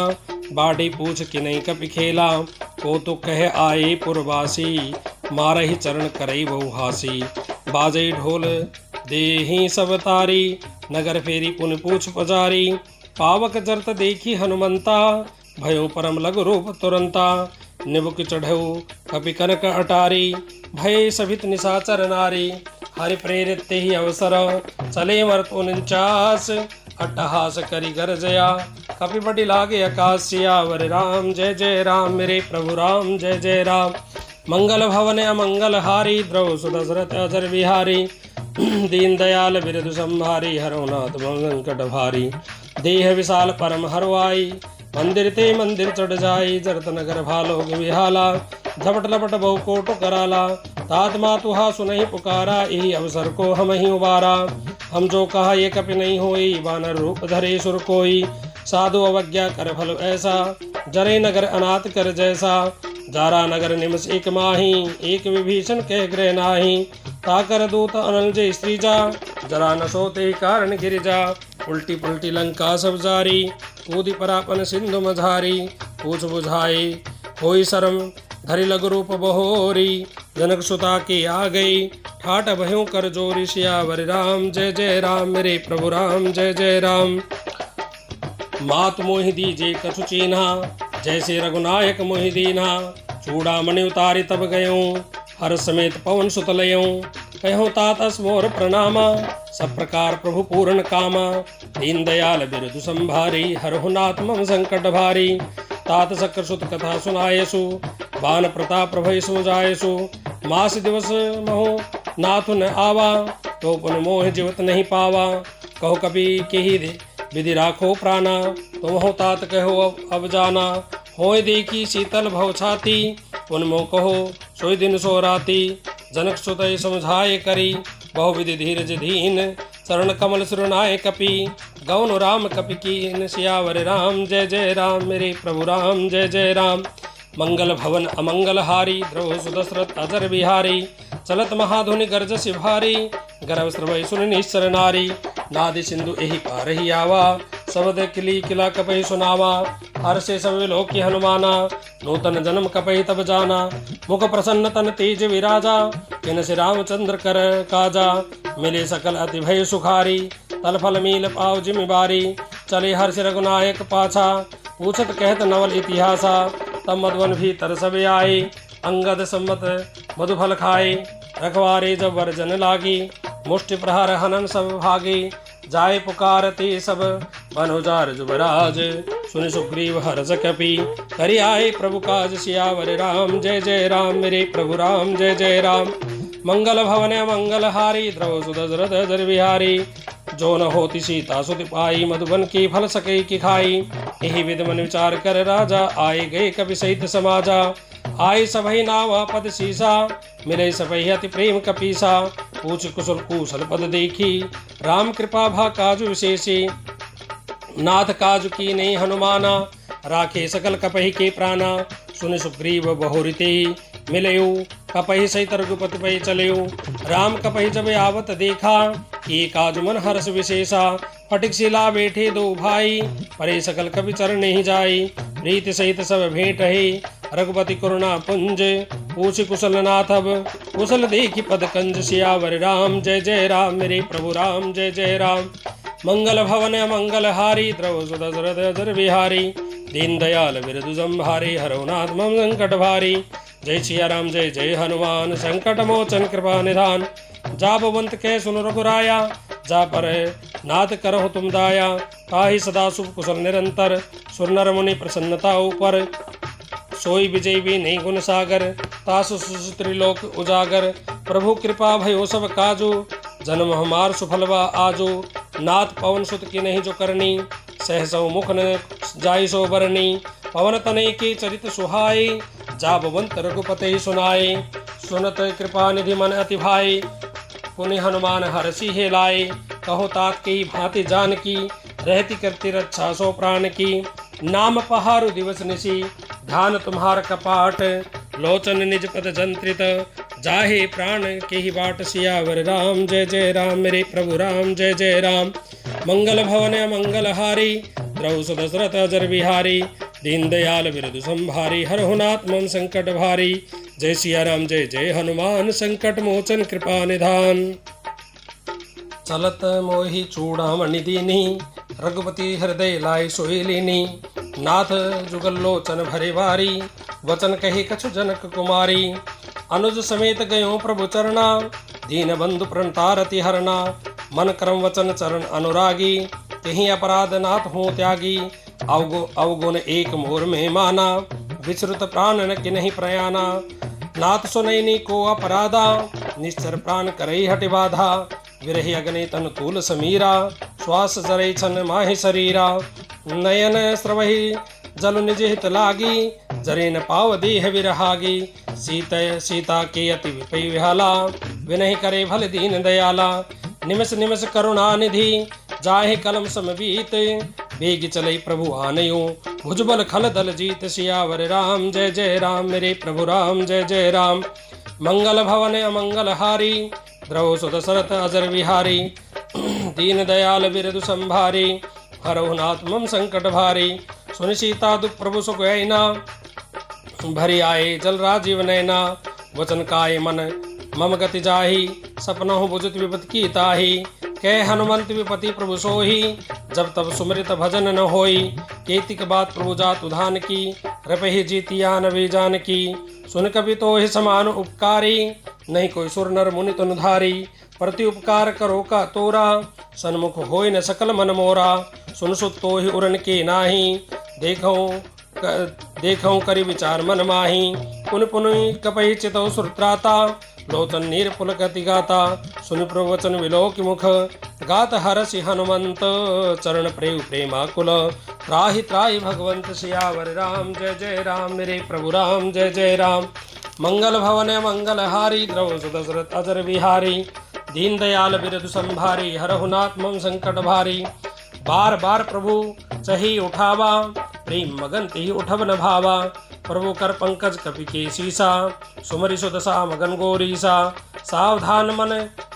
बाढ़ी पूछ कि नहीं कपि खेला, को तो कह आए पुरवासी, मारहि चरण करई बहु हासी। बाजई ढोल देहि सब तारी, नगर फेरी पुन पूछ पजारी। पावक जरत देखी हनुमंता, भयो परम लघु रूप तुरंता। निबुक चढ़ऊ कपि कनक अटारी, भय सभित निशाचर नारी। हरि प्रेरित ते ही अवसर, चले मरतो 49। अट्टहास करी गरजया, कपि बड़ी लागे आकाश। सियावर राम जय जय राम, मेरे प्रभु राम जय जय राम। मंगल भवन अमंगल हारी, द्रव सुदशरथ अजर बिहारी। दीन दयाल बिरधु संभारी, हरो नाथ संकट भारी। देह विशाल परम हरवाई, मंदिर ते मंदिर चढ़ जाई। जरत नगर भालोग विहाला, झपट लपट बहु कोट कराला। तात मातुहा सुनहि पुकारा, यही अवसर को हम ही उबारा। हम जो कहा ये कपि नहीं होई, वानर रूप धरे सुर कोई। साधु अवज्ञा कर फल ऐसा, जरे नगर अनाथ कर जैसा। जारा नगर निमस एक माही, एक विभीषण कह ग्रह नाही। ताकर दूत अनल जय स्त्रीजा, जरा न सोते कारण गिरिजा। उल्टी पुल्टी लंका सब जारी, कूदी परापन सिंधु मझारी। पूछ बुझाए होई शर्म, धरि लघु रूप बहोरी। जनक सुता के आ गई, ठाट भयों कर जोरी। सियावर राम जय जय राम, मेरे प्रभु राम जय जय राम। मात मोहि दीजे कछु चीन्हा, जैसे रघुनायक मोहि दीन्हा। चूड़ामणि उतारि तब गयों, हर समेत पवन सुत लयों। कहो तात असमोर प्रणामा, सब प्रकार प्रभु पूर्ण कामा। दीन दयाल बिरधु संभारी, हरहु नाथ मम संकट भारी। तात शक्र सुत कथा सुनायसु, बान प्रताप प्रभय सो जायसु। मास दिवस महो नाथ न आवा, तो पुन मोह जीवत नहीं पावा। कहो कभी केहि विधि राखो प्राणा, तुम हो तात कहो अब जाना। होय देखी शीतल भव छाती, पुन मोह कहो सोई दिन सो राती। जनक सुतय समझाए करी, बहु विधि धीरज दीन। चरण कमल सुरनाय कपि, गौन राम कपि कीन। सियावर राम जय जय राम, मेरे प्रभु राम जय जय राम। मंगल भवन अमंगल हारी, द्रव सुदशरथ अजर बिहारी। चलत महाधुनि गर्जस भारी, गर्भ श्रवै सुन निश्चर नारी। नादि सिंधु एहि पार ही आवा, शब्द किली किला कपहि सुनावा। हर से सब लोकी हनुमाना, नूतन जन्म कपहि तब जाना। मुख प्रसन्न तन तेज विराजा, किन से रामचंद्र कर काजा। मिले सकल अति भय सुखारी, तल फल मील पाव जिमि बारी। चले हर्ष रघुनायक पाछा, पूछत कहत नवल इतिहासा। तब मधुवन भीतर सब आए, अंगद सम्मत मधुफल खाए। रखवारे जब वर्जन लागी, मुष्टि प्रहार हनन सब भागी। जाय पुकारते सब मनोजार जुबराज, सुन सुग्रीव हर्ष कपि करि आए प्रभु काज। सियावर राम जय जय राम, मेरे प्रभु राम जय जय राम। मंगल भवन मंगल हारी, द्रव सुदशरथ अजर बिहारी। जो न होती सीता सुति पाई, मधुबन की फल सके की खाई। यही विध मन विचार कर राजा, आए गए कवि सहित समाजा। आए सबहि नावा पद सीसा, मिले सबहि अति प्रेम कपीसा। पूछ कुशल कुशल पद देखी, राम कृपा भा काजु विशेषी। नाथ काजु की नहीं हनुमाना, राखे सकल कपहि के प्राणा। सुन सुग्रीव बहुरिते मिलयु, कपहि सहित रघुपति पै चलयु। राम कपहि जब आवत देखा, कि काजु मन हर्ष विशेषा। फटिक शिला बैठे दो भाई, परे सकल कवि चरण ही जाई। प्रीति सहित सब भेंट है, रघुपति करुणा पुंज। पूछ कुशल नाथ अब, कुशल देखी पद कंज। सियावर राम जय जय राम, मेरे प्रभु राम जय जय राम। मंगल भवन मंगल हारी, द्रव सुदशरथ अजर बिहारी। दीन दयाल बिरधु संभारी, हरौ नाथ मम संकट भारी। जय सिया राम जय जय हनुमान, संकट मोचन कृपा निधान। जाबवंत कह सुन रघुराया, जा पर नाथ करहु तुम दाया। ताहि सदा शुभ कुशल निरंतर, सुर नर मुनि प्रसन्नता ऊपर। सोई विजय भी नहीं गुण सागर, तासु त्रिलोक उजागर। प्रभु कृपा भयो सब काजू, जन्म हमार सुफलवा आजो। नाथ पवन सुत की नहीं जो करनी, सहसौ मुख न जाय सो बरनी। पवन तनय के चरित सुहाए, जाबवंत रघुपते सुनाए। सुनत कृपा निधि मन अति भाई, पुनि हनुमान हरषि हे लाए। कहो तात की भांति जान की, रहती करती रक्षा सो प्राण की। नाम पहारु दिवस निशी, ध्यान तुम्हार कपाट। लोचन निज पद जंत्रित, जाहे प्राण के ही बाट। सियावर राम जय जय राम, मेरे प्रभु राम जय जय राम। मंगल भवन मंगल हारी, द्रव सुदशरथ अजर बिहारी। दीन दयाल बिरदु संभारी, हरहु नाथ मम संकट भारी। जय सिया राम जय जय हनुमान, संकट मोचन कृपा निधान। चलत मोहि चूड़ामणि दीनी, रघुपति हृदय लाय सोई लीनी। नाथ जुगल लोचन भरे बारी, वचन कही कछु जनक कुमारी। अनुज समेत गयो प्रभु चरणा, दीन बंधु प्रणतारति हरना। मन कर्म वचन चरण अनुरागी, तेहि अपराध नाथ हो त्यागी। अवगुण एक मोर में माना, विचरुत प्राण न किन्हि प्रयाना। नाथ सुनैनी को अपराधा, निश्चर प्राण करई हटि बाधा। विरहि अग्नि तन तूल समीरा, श्वास जरै छन माहि शरीरा। नयन स्रवहि जल निज हित लागी, जरे न पाव देह विरहागी। सीता के अति विपय विहाला, विनहि करे भल दीन दयाला। निमिष निमिष करुणा निधि, जाहि कलम समबीत। बेग चलई प्रभु आनयो, भुजबल खल दल जीत। सियावर राम जय जय राम, मेरे प्रभु राम जय जय राम। मंगल भवन अमंगल हारी, द्रव सुदशरथ अजर विहारी। दीन दयाल बिरदु संभारी, हरहु नाथ मम संकट भारी। सुनि सीता दुख प्रभु सुख ऐना, भरी आए जल राजीव नैना। वचन काय मन मम गति जाहि, सपनहु बुझत विपत की ताहि। कह हनुमंत विपति प्रभु सोही, जब तब सुमृत भजन न होई। केतिक बात प्रभु जात उधान की, रपहि जीतिया नवी जान की। सुन कवि तो ही समान उपकारी, नहीं कोई सुर नर मुनि तुनधारी। प्रति उपकार करो का तोरा, सन्मुख होय न सकल मन मोरा। सुन सुत तो ही उरन के नाही, देखऊं करि विचार मन माही। पुन पुनि कपहि चितौ सुरत्राता, लोचन नीर पुलकति गाता। सुनि प्रवचन विलोक मुख, गात हरसि हनुमंत। चरण प्रेम प्रेमाकुल, त्राहि त्राहि भगवंत। सियावर राम जय जय राम, मेरे प्रभु राम जय जय राम। मंगल भवन मंगल हारी, द्रव सुदशरथ अजर विहारी। दीन दयाल बिरदु संभारी, हरहु नाथ मम संकट भारी। बार बार प्रभु चही उठावा, प्रेम मगन तेहि उठब न भावा। प्रभु कर पंकज कपि के सीसा, सुमरि सुदशा मगन गोरीसा। सावधान मन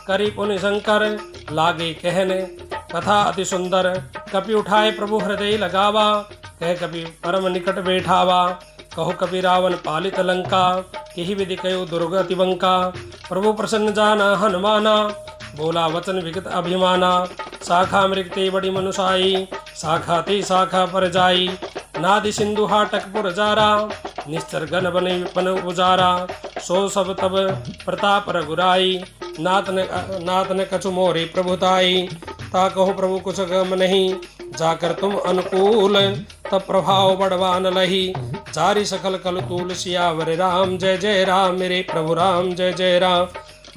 करि पुनि शंकर, लागे कहन कथा अति सुंदर। कपि उठाए प्रभु हृदय लगावा, कह कपि परम निकट बैठावा। कहो कपि रावण पालित लंका, केहि विधि कयो दुर्गति बंका। प्रभु प्रसन्न जाना हनुमाना, बोला वचन विगत अभिमाना। शाखा मृगते बड़ी मनुषाई, शाखा ते शाखा पर जाई। नादि सिंधु हाटक पुर जारा, निश्चर गण बने विपन उजारा। सो सब तब प्रताप रघुराई, नाथ न कछु मोरे प्रभुताई। ता कहो प्रभु कुछ गम नहीं, जाकर तुम अनुकूल। तब प्रभाव बढ़वान लही, जारी सकल कल तूल। सियावर राम जय जय राम, मेरे प्रभु राम जय जय राम।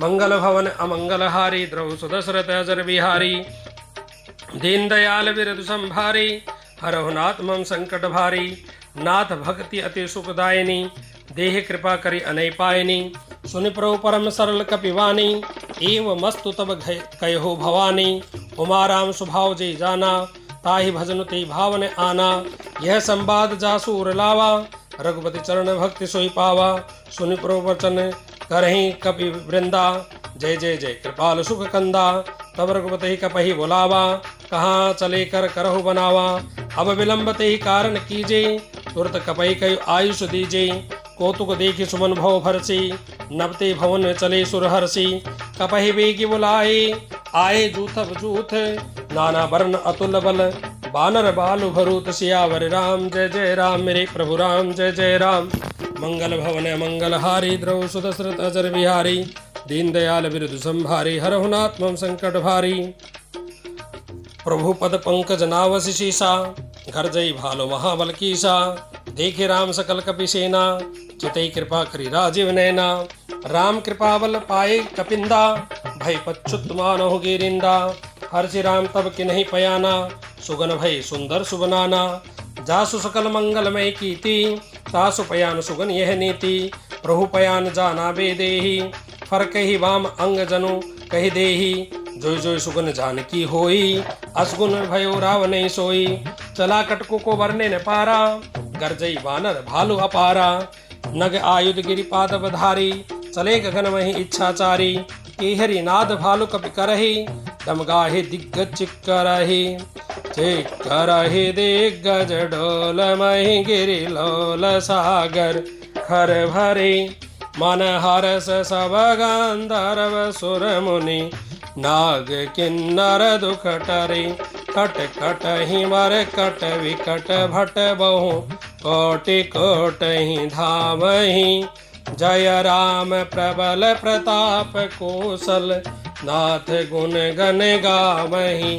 मंगल भवन अमंगल हारी, द्रव सुदशरथ अजर बिहारी। दीन दयाल बिरदु संभारी, हरहु नाथ मम संकट भारी। नाथ भक्ति अति सुखदायिनी, देह कृपा करि अनय पायनी। सुनि प्रभु परम सरल कपिवानी, एव मस्तु तब कहो भवानी। उमा राम स्वभाव जय जाना, ताहि भजन ते भावन आना। यह संवाद जासूर लावा, रघुपति चरण भक्ति सोई पावा। सुनि प्रभु वचन करहि कपि वृंदा, जय जय जय कृपाल सुख कंदा। तब रघुपति कपहि बुलावा, कहाँ चले कर करहु बनावा। अब विलंब ते कारण कीजे, तुरत कपहि कयु आयुष दीजे। कौतुक देखि सुमन भव भरसी, नवते भवन में चले सुरहर्षि। कपहि बेगी बुलाए, आए जूथब जूथ। नाना वर्ण अतुल बल, बानर बालु भरूत। सियावर राम जय जय राम, मेरे प्रभु राम जय जय राम। मंगल भवन मंगल हारी, द्रव सुदशरथ अजर बिहारी। दीन दयाल बिरदु संभारी, हरहु नाथ मम संकट भारी। प्रभु पद पंकज नावसि शीसा, घर जई भालो महाबल कीसा। देखे राम सकल कपि सेना, चितई कृपा करि राजीव नैना। राम कृपा बल पाए कपिंदा, भय पच्छुत मानहु गिरिंदा। हर्षि राम तब किन्हि पयाना, सुगन भय सुंदर सुबनाना। जासु सकल मंगलमय कीति, तासु पयान सुगन यह नीति। प्रभु पयान जाना बेदेहि, फरकहि वाम अंग जनु कहि देहि। जोई जोई सुगन जानकी होई, असगुन भयो रावण सोई। चला कटको को बरने न पारा, गरजई वानर भालु अपारा। नग आयुध गिरि पादव धारी, चले गगन महि इच्छाचारी। केहरि नाद भालु कपि करहि, दमगाहे दिग्गज करहि। चिक्करहि दिग्गज डोल मही गिरि लोल सागर खर भरी मन हरस सब गंधर्व सुर मुनि नाग किन्नर दुख टरी कट कट ही मर कट विकट भट बहु कोटि कोटि धामहि जय राम प्रबल प्रताप कौशल नाथ गुण गण गावहि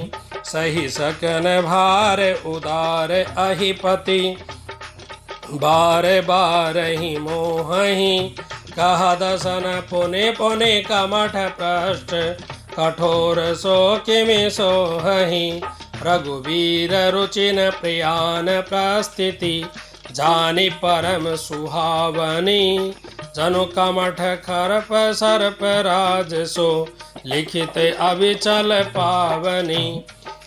सही सकन भार उदार अहिपति बार बार ही मोहि कहा दसन पुने पुने कमठ पृष्ठ कठोर सो किमि सोहि रघुवीर रुचिन प्रियान प्रस्थिति जानि परम सुहावनी जनु कमठ खरप सर्प राज सो लिखित अविचल पावनी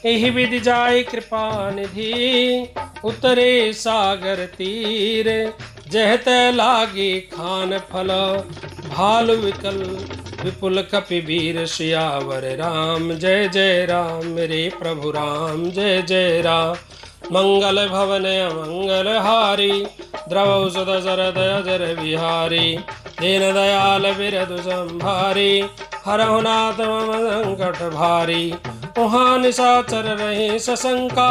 एहि विधि जाय कृपा निधि उतरे सागर तीर जहत लागे खान फल भालु विकल विपुल कपि वीर सियावर राम जय जय राम मेरे प्रभु राम जय जय राम मंगल भवन अमंगल हारी द्रवौ सुत शरद अजर बिहारी दीन दयाल बिरधु संभारी हरहु नाथ मम संकट भारी उहाँ निशाचर रहे सशंका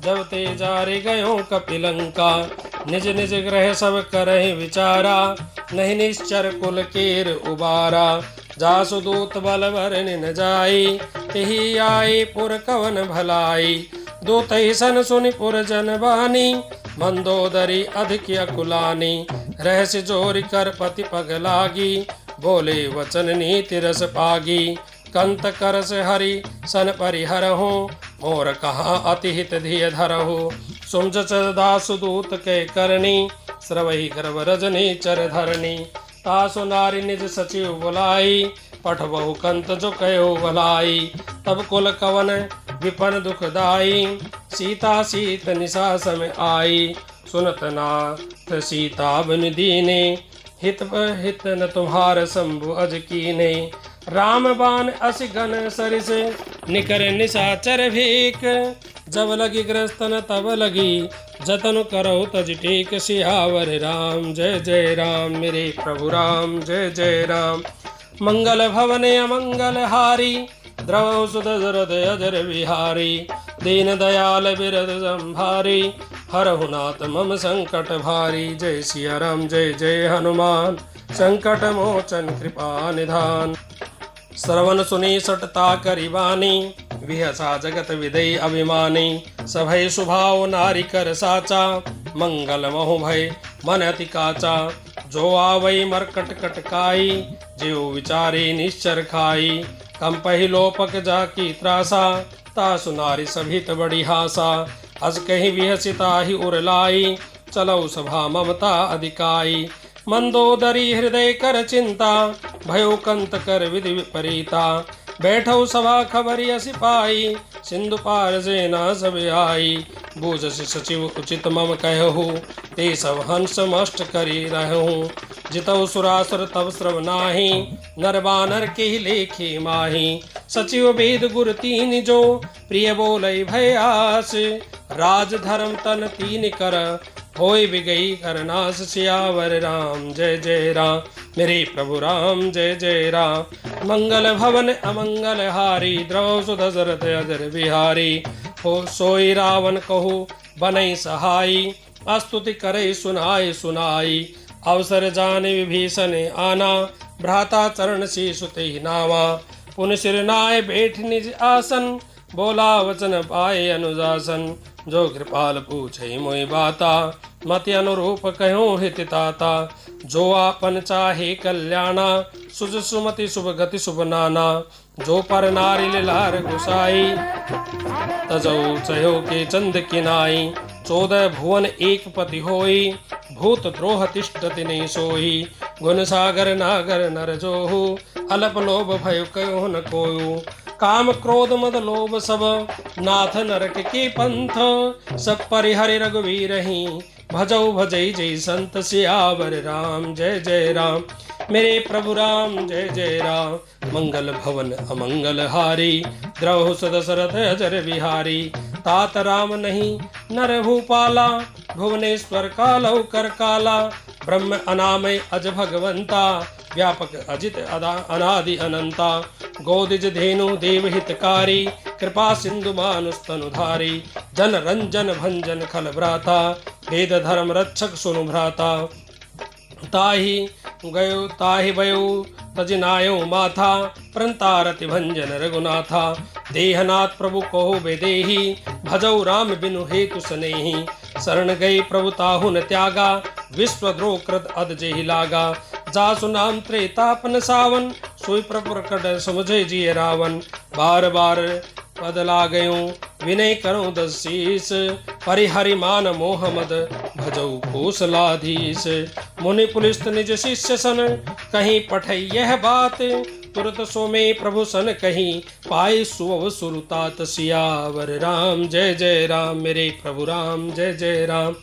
जब ते जारे गयो कपिलंका निज निज ग्रह सब करहि विचारा नहीं निश्चर कुल केर उबारा जासु दूत बल भरनि न जाई तेहि आई पुर कवन भलाई दूतहि सन सुनि पुर जन बानी मंदोदरी अधिक अकुलानी रहस्य जोरि कर पति पग लागी बोले वचन नीति रस पागी कंत करस हरि सन परिहरहु मोर कहाँ अति हित धिय धरहु सुमज दासु दूत के करनी श्रवही गर्भ रजनी चर धरनी तासु नारी निज सचिव बुलाई पठबहु कंत जो कयो भलाई तब कुल कवन विपन दुखदाई सीता सीत निशा सम आई सुनत नाथ सीता बन दीने हित हित न तुम्हार शंभु अज कीने राम बान अस घन सरिस निकर निशाचर भीक जब लगी ग्रस्तन तब लगी जतन करो तज टेक सियावर राम जय जय राम मेरे प्रभु राम जय जय राम मंगल भवन अमंगल हारी द्रव सुध जरद अजर बिहारी दीन दयाल बिरद संभारी हरहु नाथ मम संकट भारी जय सिया राम जय जय हनुमान संकट मोचन कृपा निधान श्रवण सुनी सटता करिबानी विहसा जगत विदय अभिमानी सभय सुभाव नारी कर साचा मंगल महु भय मन अति काचा जो आवई मरकट कटकाई जो विचारे निश्चर खाई कम पहिलोपक जाकी त्रासा तासु नारी सभित बड़ी हासा अज कहीं विहसिता ही उरलाई चलो सभा ममता अधिकाई मंदोदरी हृदय कर चिंता भयो कंत कर विधि विपरीता बैठो सभा खबरिया सिपाही सिंधु पार सेना सब आई बूझसि सचिव उचित मम कहु ते सब हंस मष्ट करी रहूं जितौ सुरासुर तब श्रव नाही नर बानर के लेखे माही सचिव वेद गुर तीन जो प्रिय बोलै भयास राज धर्म तन तीन कर होय बिगई करनास सियावर राम जय जय राम मेरे प्रभु राम जय जय राम मंगल भवन अमंगल हारी द्रव सुध जरत अजर बिहारी हो सोई रावण कहु बनई सहाई अस्तुति करे सुनाई सुनाई अवसर जाने विभीषण आना भ्राता चरण सी सुते नावा पुन सिर नाय बैठ निज आसन बोला वचन पाए अनुजासन जो कृपाल पूछे मोहि बाता मति अनुरूप कहो हित ताता जो आपन चाहे कल्याणा सुज सुमति शुभ गति शुभ नाना जो पर नारी लार गुसाई तजौ चयो के चंद किनाई 14 भुवन एक पति होई भूत द्रोह तिष्ठति नहीं सोई गुण सागर नागर नर जोहु अल्प लोभ भय कहो न कोयु काम क्रोध मद लोभ सब नाथ नरक के पंथ सब परिहरि रघुवीर ही भजौ भजई जय संत सियावर राम जय जय राम मेरे प्रभु राम जय जय राम। मंगल भवन अमंगल हारी, द्रवहु सदशरथ अजर बिहारी। तात राम नहीं नर भूपाला, भुवनेश्वर कालौ कर काला। ब्रह्म अनामय अज भगवंता, व्यापक अजित अनादि अनंता। गोदिज धेनु देव हितकारी, कृपा सिंधु मानुष तनुधारी। जन रंजन भंजन खल भ्राता, वेद धर्म रक्षक सुनु भ्राता। ताहि भयो तजिनायो माथा, प्रंतारति भंजन रघुनाथा। देहनाथ प्रभु कहो बेदेही, भजौ राम बिनु हेतु सनेही। शरण गई प्रभु ताहु न त्यागा, विश्वद्रोह कृत अद जेहि लागा। जासु नाम त्रेतापन सावन, सोई प्रकट समझे जिय रावण। बार बार पद लागयो, विनय करो दस शीस। परिहरि मान मोह मद, भजौ कौशलाधीश। मुनि पुलिस्त निज शिष्य सन, कहीं पठै यह बात। तुरत सो में प्रभु सन कहीं, पाए सुअव सुरतात। सियावर राम जय जय राम, मेरे प्रभु राम जय जय राम।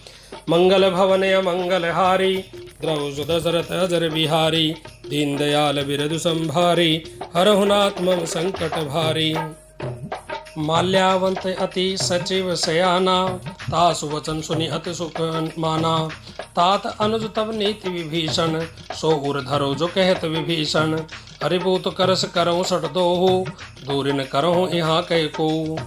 मंगल भवन अमंगल हारी, द्रव सुदशरथ अजर बिहारी। दीन दयाल बिरधु संभारी, हरहु नाथ मम संकट भारी। माल्यावंत अति सचिव सयाना, तासु वचन सुनि अति सुख माना। तात अनुज तब नीति विभीषण, सो उर धरो जो कहत विभीषण। हरिभूत करस करऊँ सठ दोहु, दूर न करऊँ यहाँ कह को।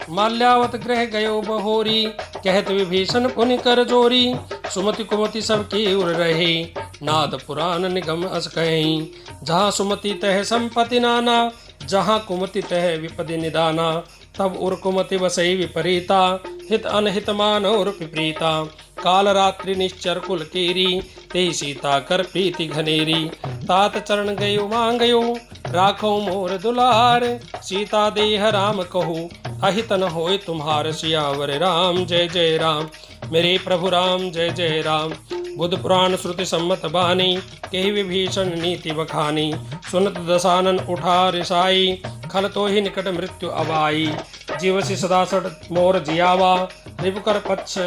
माल्यावत ग्रह गयो बहोरी, कहत विभीषण पुनि कर जोरी। सुमति कुमति सब की उर रहे, नाद पुराण निगम अस कहीं। जहाँ सुमति तह संपत्ति नाना, जहाँ कुमति तह विपदि निदाना। तब उर कुमति बसई विपरीता, हित अनहित मान और विपरीता। काल रात्रि निश्चर कुल केरी, ते सीता कर प्रीति घनेरी। तात चरण गयो मांगयो, राखो मोर दुलार। सीता देह राम कहू, अहित न होय तुम्हार। सियावर राम जय जय राम, मेरे प्रभु राम जय जय राम। बुद्ध पुराण श्रुति सम्मत बानी, केहि विभीषण नीति बखानी। सुनत दसानन उठा रिसाई, खल तो ही निकट मृत्यु अबाई। जीवसी सदा सठ मोर जियावा, रिपुकर पक्ष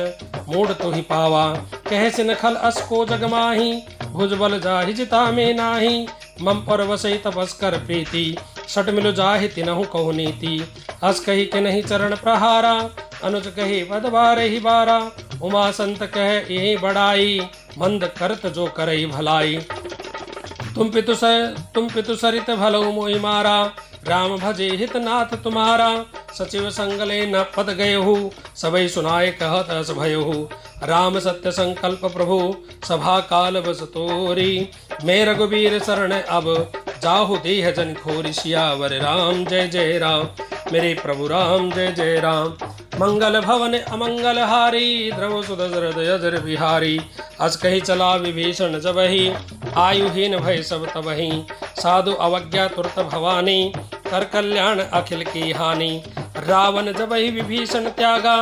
मूढ़ तो ही पावा। कह सिन खल अस को जगमाही, भुजबल जाहि जिता में नाही। मम पर वसई तपस कर प्रीति, सट मिलो जाहि तिनहु कहु नीति। अस कही के नहीं चरण प्रहारा, अनुज कहे पद बारहि बारा। उमा संत कह यही बड़ाई, मंद करत जो करई भलाई। तुम पितु सरित भलो मोहि मारा, राम भजे हित नाथ तुम्हारा। सचिव संगले न पद गयहु, सबई सुनाए कहत अस भयहु। राम सत्य संकल्प प्रभु, सभा काल बस तोरी। मैं रघुबीर शरण अब, जाहु देह जन खोरी। सियावर राम जय जय राम, मेरे प्रभु राम जय जय राम। मंगल भवन अमंगल हारी, द्रव सुदशरथ अजर बिहारी। अस कही चला विभीषण जबहि, आयुहीन भय सब तबहि। साधु अवज्ञा तुरत भवानी, कर कल्याण अखिल की हानि। रावण जबहि विभीषण त्यागा,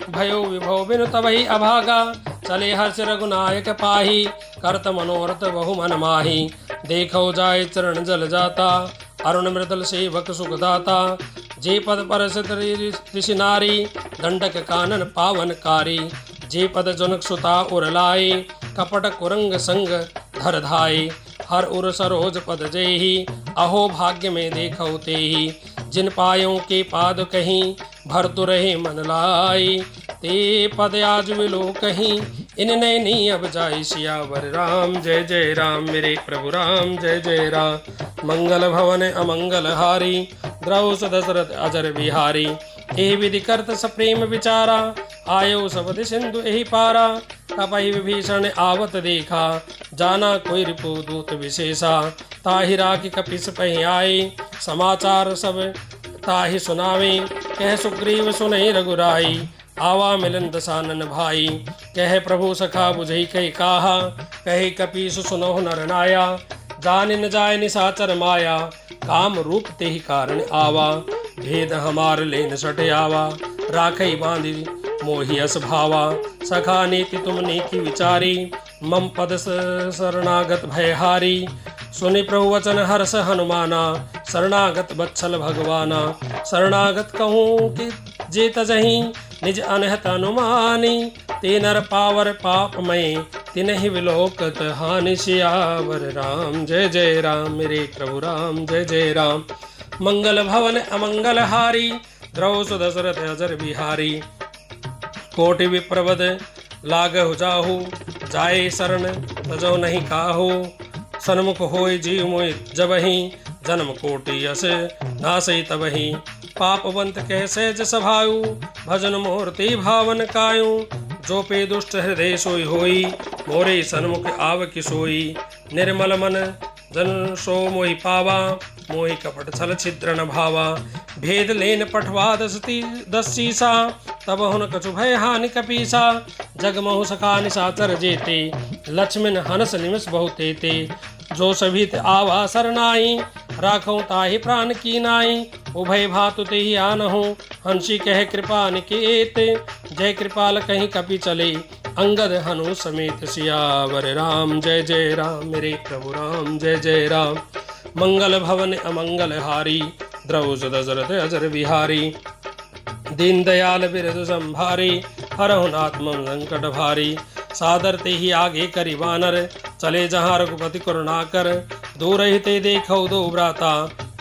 भयो विभव बिनु तबहि अभागा। चले हर्ष रघुनायक पाही, करत मनोरथ बहु मन माही। देखो जाय चरण जल जाता, अरुण मृदल सेवक सुखदाता। जे पद परस ऋषि नारी, दंडक कानन पावनकारी। जे पद जनक सुता उर लाई, कपट कुरंग संग धर धाई। हर उर सरोज पद जेहि, अहो भाग्य में देखौ तेहि। जिन पायों के पाद कहीं, भर तो रहे मन लाई। ते पद आज विलो कहीं, इन नैनी अब जाय। सियावर राम जय जय राम, मेरे प्रभु राम जय जय राम। मंगल भवन अमंगल हारी, द्रव सुदशरथ अजर बिहारी। एहि विधि करत सप्रेम विचारा, आयो सबद सिंधु एहि पारा। तपहि विभीषण आवत देखा, जाना कोई रिपु दूत विशेषा। ताहि राखी कपिस पहि आए, समाचार सब ताहि सुनावे। कह सुग्रीव सुनहि रघुराई, आवा मिलन दसानन भाई। कह प्रभु सखा बुझई कहि काहा, कहे कपीस सुनहु नर नाया। जान न जाय निशाचर माया, काम रूप तेहि कारण आवा। भेद हमार लेन सट आवा, राखई बांधि मोहि अस भावा। सखा नीति तुम नीति विचारी, मम पद शरणागत भयहारी। सुनि प्रभु वचन हर्ष हनुमाना, शरणागत बत्सल भगवाना। शरणागत कहूँ कि जे तजहि, निज अनहत अनुमानी। ते नर पावर पाप मय, तिन्हि विलोकत हानि सियावर राम। जय जय राम मेरे प्रभु राम, जय जय राम। मंगल भवन अमंगल हारी, द्रौ दशरथ अजर बिहारी। कोटि विप्रवद लागहु जाहु, जाए शरण तजो नहीं काहू। सन्मुख होय जीव मोहि जबहि, जन्म कोटि यस नासई तबहि। पापवंत कह सहज सभायु, भजन मूर्ति भावन कायु। जो पे दुष्ट हृदय सोई होई, मोरे सन्मुख आव कि सोई। निर्मल मन जन सो मोहि पावा, मोहि कपट छल छिद्र न भावा। भेद लेन पठवा दस सीसा, तब हुन कछु भय हानि कपीसा। जगमहु सखा निशाचर जेते, लक्ष्मण हनस निमिष बहुते ते। जो सभी आवा सरनाई, राखौ ताहि प्राण की नाई। उभय भातु तेहि आनहु, हंसी कह कृपा निकेत। जय कृपाल कहीं कपि चले, अंगद हनु समेत सियावर राम। जय जय राम मेरे प्रभु राम, जय जय राम। मंगल भवन अमंगल हारी, द्रौज दशरथ अजर बिहारी। दीन दयाल बिरद संभारी, हरहु नाथ मम संकट भारी। सादर ते ही आगे करि वानर, चले जहाँ रघुपति करुणाकर। दूर ही ते देखौ दो भ्राता,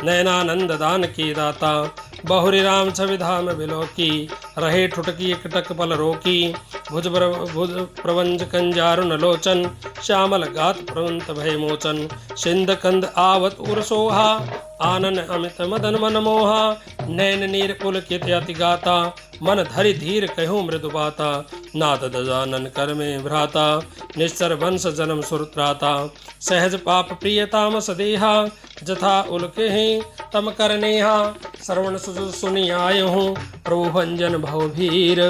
नयनानंद दान की दाता। बहुरी राम छवि धाम बिलोकी, रहे ठुटकी एकटक पल रोकी। भुज प्रवंज कंजारुन लोचन, श्यामल गात प्रवंत भय मोचन। सिंध कंद आवत उर सोहा, आनन अमित मदन मन मोहा। नैन नीर पुलकित अति गाता, मन धरि धीर कहो मृदु बाता। नाद दजानन कर में भ्राता, निश्चर वंश जन्म सुरत्राता। सहज पाप प्रियताम सदेहा, जथा उलके तम करनेहा। श्रवण सुनि आय हूँ, प्रभु भंजन भवभीर।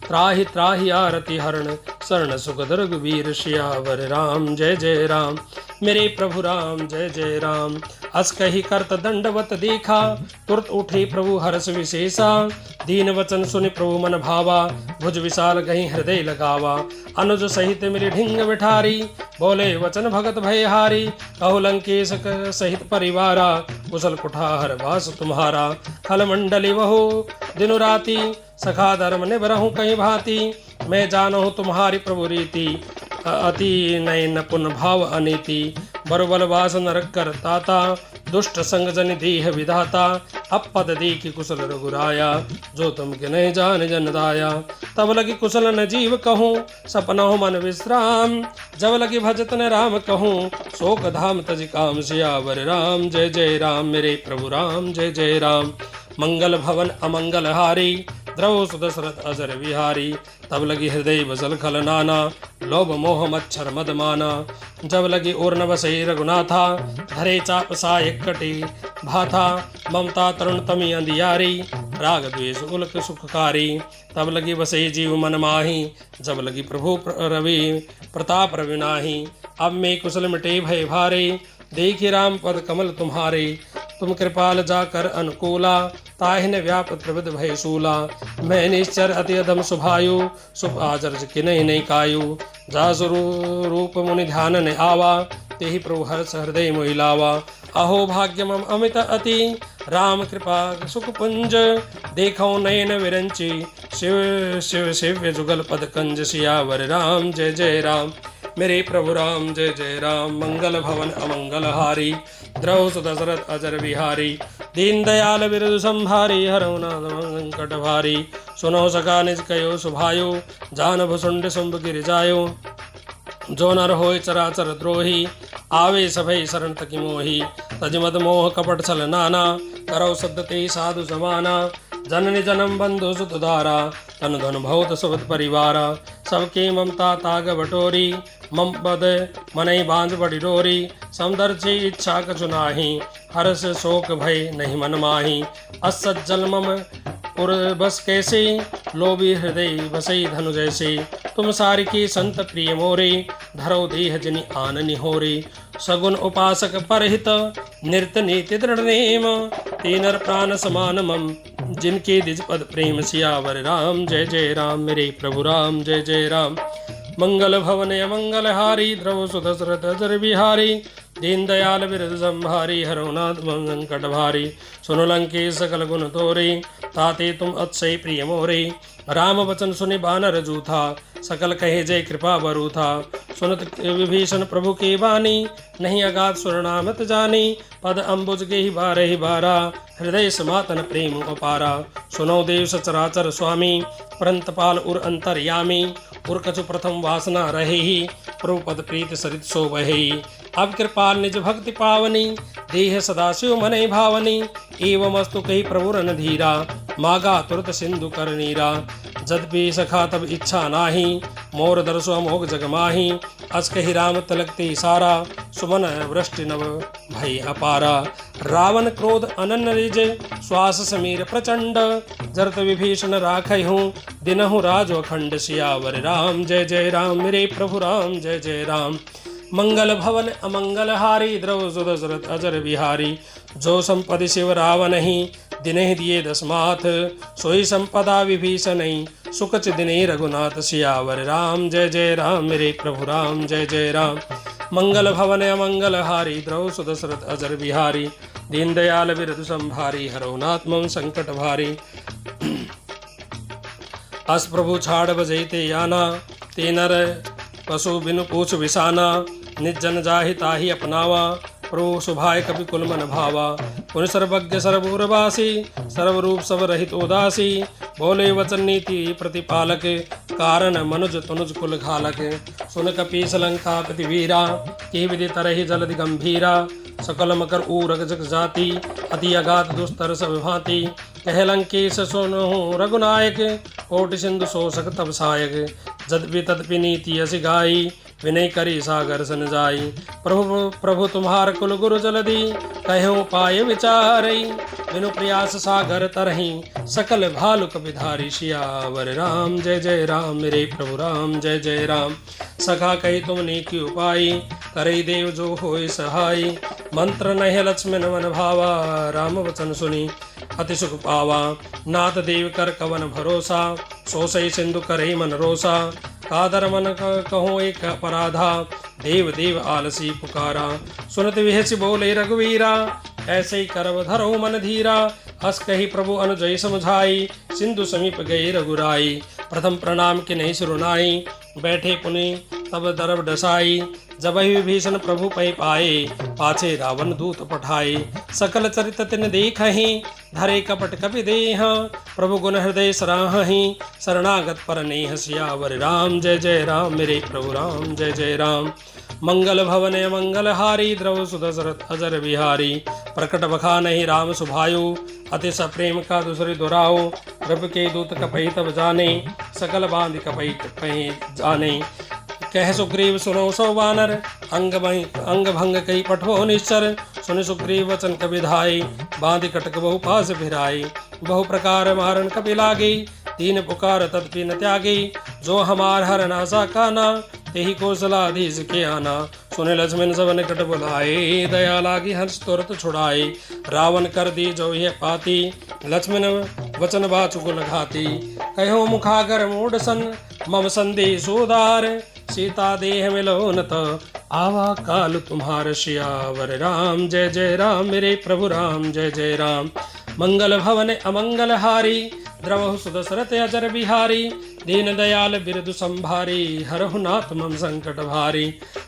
त्राहि त्राहि आरति हरण, शरण सुख रघुवीर। सियावर राम जय जय राम मेरे प्रभु राम, जय जय राम। अस कही करत दंडवत देखा, तुरत उठे प्रभु हर्ष विशेषा। दीन वचन सुनि प्रभु मन भावा, भुज विशाल गही हृदय लगावा। अनुज सहित मिली ढिंग बिठारी, बोले वचन भगत भयहारी। कहो लंकेश सहित परिवारा, कुशल कुठार वास तुम्हारा। खल मंडली वहो दिनु राति, सखा धर्म निभरहु कहीं भांति। मैं जानहु तुम्हारी प्रभु रीति, अति नयन पुन भाव अनीति। बरबल वास नरक कर ताता, दुष्ट संग जन देह विधाता। अपद देखि कुशल रघुराया, जो तुम के नहीं जान जन दाया। तब लगी कुशल न जीव कहूँ, सपनहु मन विश्राम। जब लगी भजत न राम कहूँ, शोक धाम तज काम। सियावर राम जय जय राम मेरे प्रभु राम, जय जय राम। मंगल भवन अमंगल हारी, द्रव सुदशरथ अजर बिहारी। तब लगी हृदय बसल खल नाना, लोभ मोह मच्छर मद माना। जब लगी और न बसई रघुनाथा, धरे चाप सायक कटे भाथा। ममता तरुण तमी अंधियारी, राग द्वेष उलक सुखकारी। तब लगी बसई जीव मन माही, जब लगी प्रभु रवि प्रताप रविनाही। अब में कुशल मिटे भय भारे, देखि राम पद कमल तुम्हारे। तुम कृपाल जाकर अनुकूला, ताहिन व्याप त्रिविध भय शूला। मैं निश्चर अति अधम सुभायु, शुभ आचर्ज कि नहीं कायु। जासु रूप मुनि ध्यान ने आवा, तेहि प्रभु हर्ष हृदय मोहि लावा। अहो भाग्य मम अमित अति, राम कृपा सुख पुंज। देखो नयन विरंची, शिव शिव शिव्य जुगल पद कंज। सियावर राम जय जय राम मेरे प्रभु राम, जय जय राम। मंगल भवन अमंगल हारी, द्रौ सुदशरथ अजर बिहारी। दीन दयाल बिरदु संभारी, हरहु नाथ संकट भारी। सुनो सखा निज कयो सुभायो, जान भुसुंड शुंभ गिर जायो। जो नर होय चराचर द्रोही, आवे सभय शरण तकी मोही। तजमद मोह कपट छल नाना, करौ सद्दते साधु समाना। जननी जन्म बंधु सुत धारा, तन धन बहुत सुबत परिवारा। सबके ममता ताग बटोरी, मम पद मनई बांध बड़ी डोरी। समदर्शी इच्छा कछु नाही, हर्ष शोक भय नहीं मन माही। असज्जल मम पुर बस कैसे, लोभी हृदय बसई धनु जैसे। तुम सारिकी संत प्रिय मोरे, धरो देह जनि आननि होरे। सगुन उपासक परहित, नृत नीति दृढ़ नेम। तीनर प्राण समान मम, जिनके द्विज पद प्रेम। सियावर राम जय जय राम मेरे प्रभु राम, जय जय राम। मंगल भवन अमंगल हारी, द्रव सुदशरथ अजर बिहारी। दीन दयाल बिरद संभारी, हरौ नाथ मम संकट भारी। सुनो लंकेश सकल गुण तोरे, ताते तुम अतिशय प्रिय मोरे। राम वचन सुनि बानर जूथा, सकल कहे जय कृपा बरू था। सुनत विभीषण प्रभु की वाणी, नहीं अगाध सुर नामत जानी। पद अम्बुज के ही बारा, हृदय समातन प्रेम अपारा। सुनो देव सचराचर स्वामी, परंतपाल उर अंतर्यामी। उर कछु प्रथम वासना रहे ही, प्रभु पद प्रीत सरित सो बहे। अब कृपाल निज भक्ति पावनी, देह सदाशिव मने भावनी। एवमस्तु कही प्रभु रन धीरा, मागा तुरत सिंधु कर नीरा। जदपि सखा तब इच्छा नाही, मोर दर्शो अमोघ जग माही। अस कही राम तलकते सारा, सुमन वृष्टि नव भय अपारा। रावण क्रोध अनन्न रिज, श्वास समीर प्रचंड। जरत विभीषण राखहु, दिनहु राज अखंड। सियावर राम जय जय राम, मेरे प्रभु राम जय जय राम। मंगल भवन अमंगल हारी, द्रव सुदशरथ अजर बिहारी। जो संपदि शिव रावणहि, दिने दिए दसमाथ। सोई संपदा विभीषणहि, सुकच दिने रघुनाथ। सियावर राम जय जय राम, मेरे प्रभु राम जय जय राम। मंगल भवन अमंगल हारी, द्रव सुदशरथ अजर बिहारी। दीन दयाल बिरधु संभारी, हरौ नाथ मम संकट भारी। अस प्रभु छाड़ बजैते याना, ते नर पशु बिनु पूछ विसाना। निज जन जाहि ताहि अपनावा, प्रभु सुभाय कपि कुल मन भावा। पुनि सर्वज्ञ सर्वपुरवासी, सर्वरूप सब रहित उदासी। बोले वचन नीति प्रतिपालक, कारण मनुज तनुज कुल घालक। सुन कपीस लंका प्रतिवीरा, की विधि तरहि जलधि गंभीरा। सकल मकर ऊरग जग जाति, अति अगाध दुस्तर सब भांति। कह लंकेश सुनहु रघुनायक, कोटि सिंधु शोषक तब सायक। जदपि तदपि नीति अस गाई, विनय करी सागर सन जाई। प्रभु तुम्हार कुल गुरु जलधि, कहो पाय विचारई। बिनु प्रयास सागर तरहि, सकल भालु कपिधारी। सियावर राम जय जय राम, मेरे प्रभु राम जय जय राम। सखा कही तुम नीति उपाई, करई देव जो होय सहाय। मंत्र नह लक्ष्मण मन भावा, राम वचन सुनी अति सुख पावा। नाथ देव कर कवन भरोसा, सोसई सिंधु करे मन रोसा। कादर मन कहो एक अपराधा, देव देव आलसी पुकारा। सुनत विहस बोले रघुवीरा, ऐसे ही करव धरो मन धीरा। हस कही प्रभु अनुजय समझाई, सिंधु समीप गए रघुराई। प्रथम प्रणाम के नहीं सुरुनाई, बैठे पुनि तब दरब डसाई। जब ही विभीषण प्रभु पै पाए, पाछे रावण दूत पठाए। सकल चरित तिन देखहि, धरे कपट कपि देह। प्रभु गुण हृदय सराहहि, शरणागत पर नेह। सियावर राम जय जय राम, मेरे प्रभु राम जय जय राम। मंगल भवन मंगल हारी, द्रव सुदशरथ अजर बिहारी। प्रकट बखानहि राम सुभायु, अति सप्रेम का दूसरे दोराओ। प्रभु के दूत कपहि तब जाने, सकल बांध कपहि जाने। कह सुग्रीव सुनो सो बानर, अंग भंग कही पठो निश्चर। सुन सुग्रीव वचन कबि धाई, बांधि कटक बहु पास भिराई। बहु प्रकार मारन कपि लागी, तीन पुकार तदपि न त्यागी। जो हमार हर नासा काना, तेहि कौशलाधीश के आना। सुने लक्ष्मण सब निकट बुलाए, दया लागी हर्ष तुरत छुड़ाए। रावण कर दी जो यह पाती, लक्ष्मण वचन बाचु कुल घाती। कहो मुखागर मूढ़ सन, मम संदेश उदार। सीता देह मिलो न तो, आवा काल तुम्हार। सियावर राम जय जय राम, मेरे प्रभु राम जय जय राम। मंगल भवन अमंगल हारी, द्रवहु सुदशरथ अजर बिहारी। दीन दयाल बिरदु संभारी, हरहु नाथ मम संकट भारी।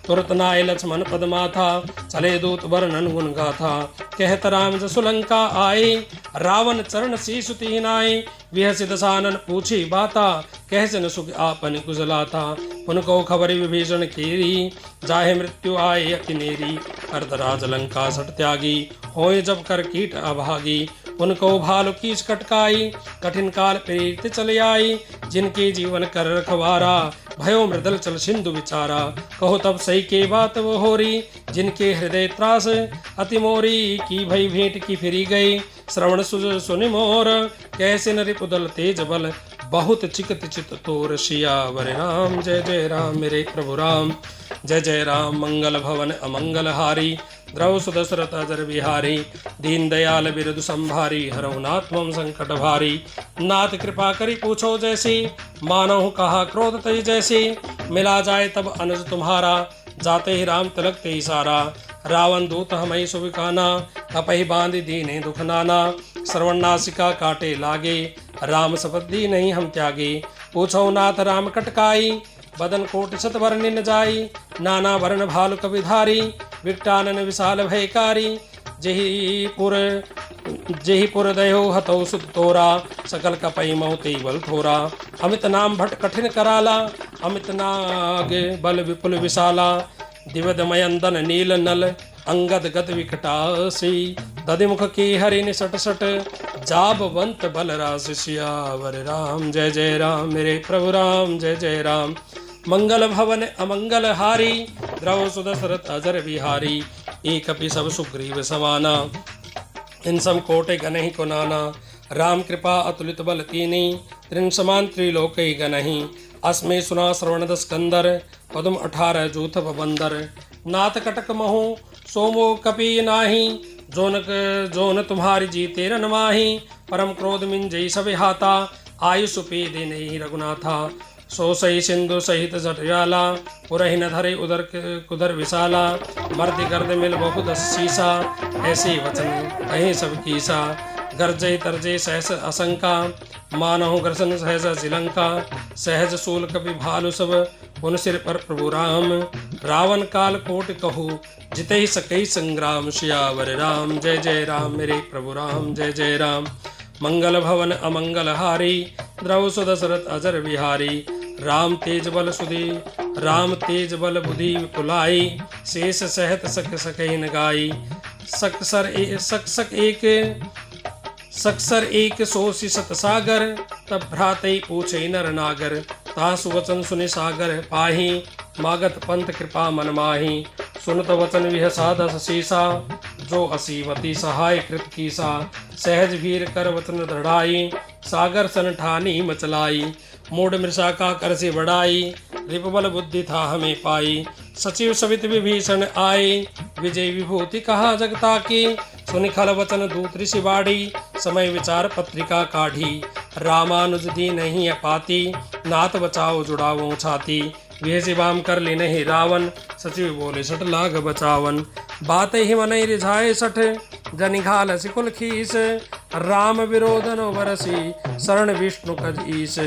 तुरत नाय लक्ष्मण पद माथा, चले दूत वर्णन गुण गाथा। कहत राम जसु लंका आए, रावण चरण शीसु तिनाए। विहसित दसानन पूछी बाता, कहसन सुख आपन कुशलाता। पुन को खबर विभीषण केरी, जाहे मृत्यु आए अति नेरी। अर्धराज लंका सट त्यागी, होय जब कर कीट अभागी। उनको भालु कीच कटकाई, कठिन काल प्रेरित चले आई। जिनके जीवन कर रखवारा, भयो मृदल चल सिंधु विचारा। कहो तब सही के बात वो होरी, जिनके हृदय त्रास अति मोरी। की भई भेंट की फिरी गई, श्रवण सुनि मोर। कैसे नरि पुदल तेज बल, बहुत चिकत चित तोर। सियावर राम जय जय राम, मेरे प्रभु राम जय जय राम। मंगल भवन अमंगल हारी, द्रव सुदशरथ अजर बिहारी। दीन दयाल बिरदु संभारी, हरहु नाथ मम संकट भारी। नाथ कृपा करी पूछो जैसी, मानहु कहा क्रोध तई जैसी। मिला जाए तब अनुज तुम्हारा, जाते ही राम तिलक ते सारा। रावण दूत हमई सुविकाना, कपहि बांधि दीने दुख नाना। श्रवण नासिका काटे लागे, राम शपथ दी नहीं हम त्यागे। पूछो नाथ राम कटकाई, बदन कोट शत वर्ण न जाई। नाना वर्ण भालु कविधारी, विकटानन विशाल भयकारी। जेहि पुर दयो हतौ सुत तोरा, सकल कपई मौते बल थोरा। अमित नाम भट कठिन कराला, अमित नाग बल विपुल विशाला। दिवद मयंदन नील नल, अंगद गद विकटासी। दधिमुख की हरि निसट सट, जाबवंत बल रास। सियावर राम जय जय राम, मेरे प्रभु राम जय जय राम। मंगल भवन अमंगल हारी, द्रव सुदशरथ अजर बिहारी। एक अपि सब सुग्रीव समाना, इन सम कोटि गनहि को नाना। राम कृपा अतुलित बल कीनी, त्रिन समान त्रिलोकहि गनहि। अस्मे सुना श्रवण दस कंदर, पदम 18 जूथ बंदर। नाथ कटक महु सोमो कपि नाही, जोन तुम्हारी जीते रन माही। परम क्रोध मिन जय सब हाथा, आयुष पे दे नहीं रघुनाथा। सो सही सिंधु सहित जटयाला, पुरहि न धरे उदर कुदर विशाला। मर्द गर्द मिल बहु 10 शीसा, ऐसे वचन कहीं सब कीसा। गर्जय तरजय सहस असंका, मानहु ग्रसन सहज श्रीलंका। सहज सूल कपि भालु सब, पुन सिर पर प्रभु राम। रावण काल कोट कहू, जितहि सकई संग्राम। सियावर राम जय जय राम, मेरे प्रभु राम जय जय राम। मंगल भवन अमंगल हारी, द्रव सुदशरथ अजर बिहारी। राम तेज बल सुधी, राम तेज बल बुद्धि कुलाई। शेष सहत सक सकहि न गाई। सक्सर एक सोसी सत सागर, तब भ्रातई पूछे नर नागर। तासु वचन सुनि सागर पाही, मागत पंथ कृपा मन माही। सुनत वचन विहसा 10 शीसा, जो असीमति सहाय कृत कीसा। सहज वीर कर वचन दृढ़ाई, सागर सन ठानी मचलाई। मूढ़ मृषा का कर से बढ़ाई, रिपबल बुद्धि था हमें पाई। सचिव सवित विभीषण आए, विजय विभूति कहा जगता की। सुनि खल वचन दूत ऋषि बाड़ी, समय विचार पत्रिका काढ़ी। रामानुज दी नहीं अपाती, नाथ बचाओ जुड़ावो छाती। विहसी बाम कर ली नहीं रावण, सचिव बोले सठ लाग बचावन। बात ही मन रिझाए सठ, जनिघाल सिकुल खीस। राम विरोधन बरसी, शरण विष्णु कज ईस।